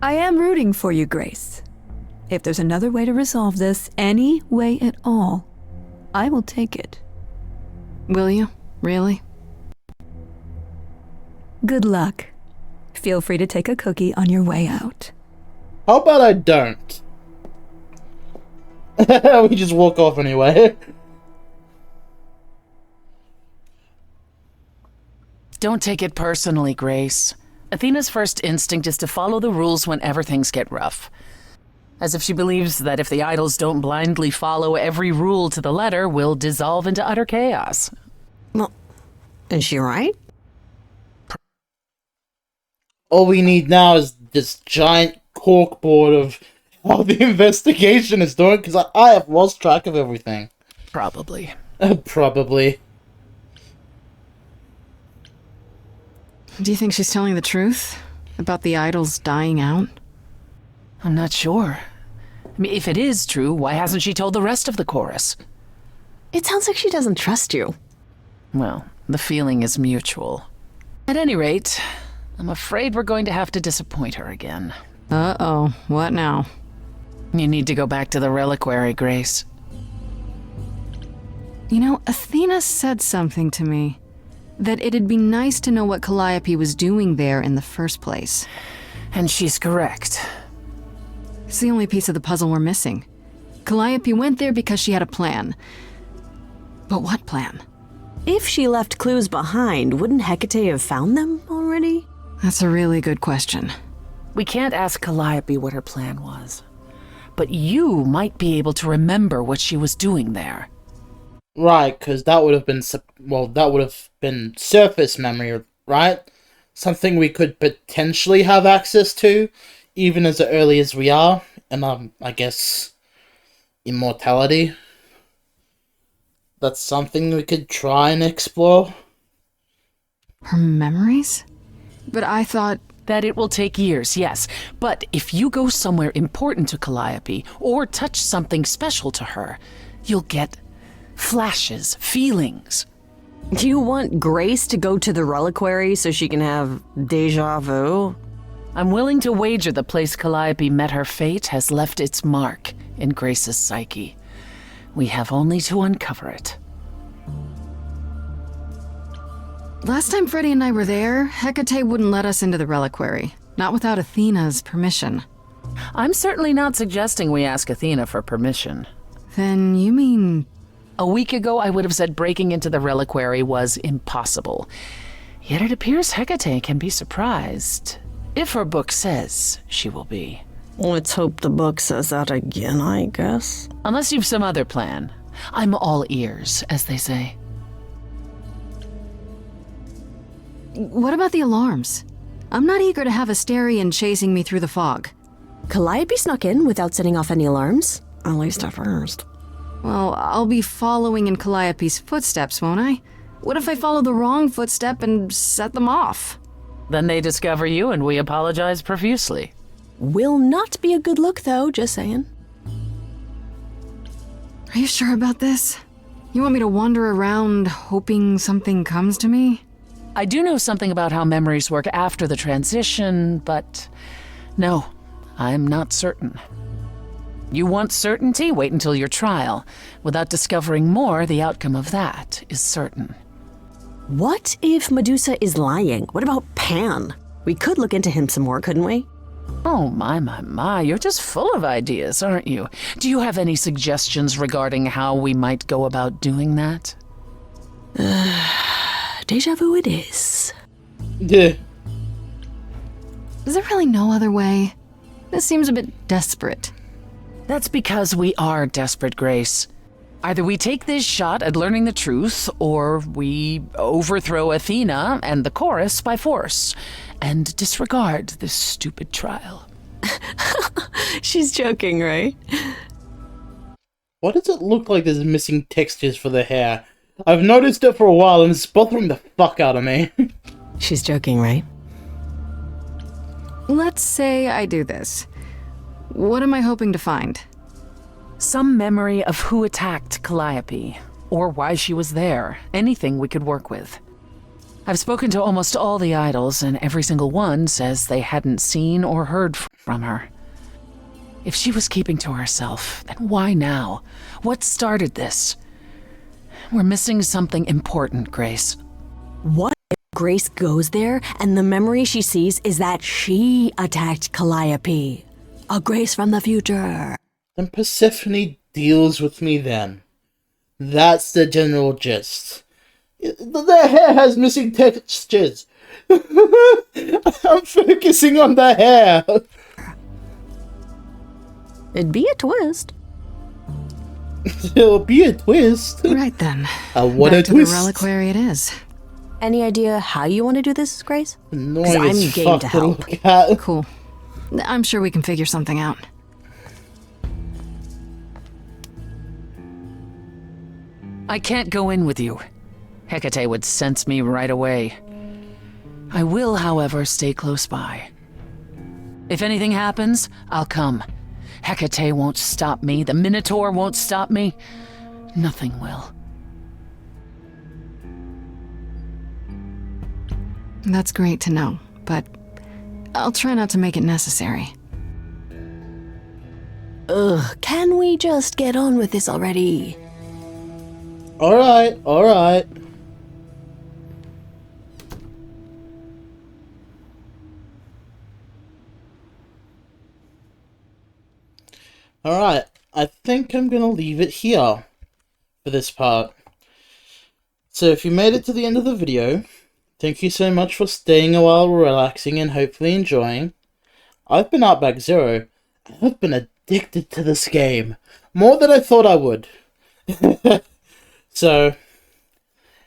[SPEAKER 2] I am rooting for you, Grace. If there's another way to resolve this, any way at all, I will take it.
[SPEAKER 3] Will you? Really?
[SPEAKER 2] Good luck. Feel free to take a cookie on your way out.
[SPEAKER 1] How about I don't? We just walk off anyway.
[SPEAKER 4] Don't take it personally, Grace. Athena's first instinct is to follow the rules whenever things get rough. As if she believes that if the idols don't blindly follow every rule to the letter, we'll dissolve into utter chaos.
[SPEAKER 2] Well, is she right?
[SPEAKER 1] All we need now is this giant corkboard of how the investigation is doing, because I have lost track of everything.
[SPEAKER 4] Probably.
[SPEAKER 1] Probably.
[SPEAKER 3] Do you think she's telling the truth? About the idols dying out?
[SPEAKER 4] I'm not sure. I mean, if it is true, why hasn't she told the rest of the chorus?
[SPEAKER 2] It sounds like she doesn't trust you.
[SPEAKER 4] Well, the feeling is mutual. At any rate, I'm afraid we're going to have to disappoint her again.
[SPEAKER 3] Uh-oh. What now?
[SPEAKER 4] You need to go back to the reliquary, Grace.
[SPEAKER 3] You know, Athena said something to me. That it'd be nice to know what Calliope was doing there in the first place.
[SPEAKER 4] And she's correct.
[SPEAKER 3] It's the only piece of the puzzle we're missing. Calliope went there because she had a plan. But what plan?
[SPEAKER 2] If she left clues behind, wouldn't Hecate have found them already?
[SPEAKER 3] That's a really good question.
[SPEAKER 4] We can't ask Calliope what her plan was. But you might be able to remember what she was doing there.
[SPEAKER 1] Right, because that would have been, surface memory, right? Something we could potentially have access to, even as early as we are, and I guess, immortality. That's something we could try and explore.
[SPEAKER 3] Her memories? But I thought
[SPEAKER 4] That it will take years, yes. But if you go somewhere important to Calliope, or touch something special to her, you'll get flashes, feelings.
[SPEAKER 2] Do you want Grace to go to the reliquary so she can have deja vu?
[SPEAKER 4] I'm willing to wager the place Calliope met her fate has left its mark in Grace's psyche. We have only to uncover it.
[SPEAKER 3] Last time Freddie and I were there, Hecate wouldn't let us into the reliquary. Not without Athena's permission.
[SPEAKER 4] I'm certainly not suggesting we ask Athena for permission.
[SPEAKER 3] Then you mean...
[SPEAKER 4] A week ago, I would have said breaking into the reliquary was impossible. Yet it appears Hecate can be surprised. If her book says she will be.
[SPEAKER 2] Let's hope the book says that again, I guess.
[SPEAKER 4] Unless you've some other plan. I'm all ears, as they say.
[SPEAKER 3] What about the alarms? I'm not eager to have Asterion chasing me through the fog.
[SPEAKER 2] Calliope snuck in without setting off any alarms. At least at first.
[SPEAKER 3] Well, I'll be following in Calliope's footsteps, won't I? What if I follow the wrong footstep and set them off?
[SPEAKER 4] Then they discover you and we apologize profusely.
[SPEAKER 2] Will not be a good look, though, just saying.
[SPEAKER 3] Are you sure about this? You want me to wander around hoping something comes to me?
[SPEAKER 4] I do know something about how memories work after the transition, but no, I'm not certain. You want certainty? Wait until your trial. Without discovering more, the outcome of that is certain.
[SPEAKER 2] What if Medusa is lying? What about Pan? We could look into him some more, couldn't we?
[SPEAKER 4] Oh, my, you're just full of ideas, aren't you? Do you have any suggestions regarding how we might go about doing that?
[SPEAKER 2] Deja vu it is.
[SPEAKER 1] Yeah.
[SPEAKER 3] Is there really no other way? This seems a bit desperate.
[SPEAKER 4] That's because we are desperate, Grace. Either we take this shot at learning the truth, or we overthrow Athena and the chorus by force, and disregard this stupid trial.
[SPEAKER 2] She's joking, right?
[SPEAKER 1] Why does it look like there's missing textures for the hair? I've noticed it for a while and it's bothering the fuck out of me.
[SPEAKER 2] She's joking, right?
[SPEAKER 3] Let's say I do this. What am I hoping to find?
[SPEAKER 4] Some memory of who attacked Calliope, or why she was there. Anything we could work with. I've spoken to almost all the idols, and every single one says they hadn't seen or heard from her. If she was keeping to herself, then why now? What started this? We're missing something important, Grace.
[SPEAKER 2] What if Grace goes there and the memory she sees is that she attacked Calliope? A Grace from the future.
[SPEAKER 1] Then Persephone deals with me then. That's the general gist. The hair has missing textures. I'm focusing on the hair.
[SPEAKER 2] It'd be a twist.
[SPEAKER 1] It'll be a twist.
[SPEAKER 3] Right then.
[SPEAKER 1] What
[SPEAKER 3] Back
[SPEAKER 1] a
[SPEAKER 3] to
[SPEAKER 1] twist.
[SPEAKER 3] the reliquary it is.
[SPEAKER 2] Any idea how you want to do this, Grace?
[SPEAKER 1] Annoying
[SPEAKER 2] I'm
[SPEAKER 1] as
[SPEAKER 2] game
[SPEAKER 1] fuck
[SPEAKER 2] to help.
[SPEAKER 1] look at.
[SPEAKER 3] Cool. I'm sure we can figure something out.
[SPEAKER 4] I can't go in with you. Hecate would sense me right away. I will, however, stay close by. If anything happens, I'll come. Hecate won't stop me. The Minotaur won't stop me. Nothing will.
[SPEAKER 3] That's great to know, but I'll try not to make it necessary.
[SPEAKER 2] Ugh, can we just get on with this already?
[SPEAKER 1] Alright. Alright, I think I'm gonna leave it here for this part. So if you made it to the end of the video, thank you so much for staying a while, relaxing, and hopefully enjoying. I've been Outback-Zero, and I've been addicted to this game. More than I thought I would. So,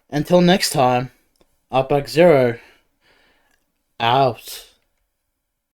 [SPEAKER 1] until next time, Outback-Zero, out.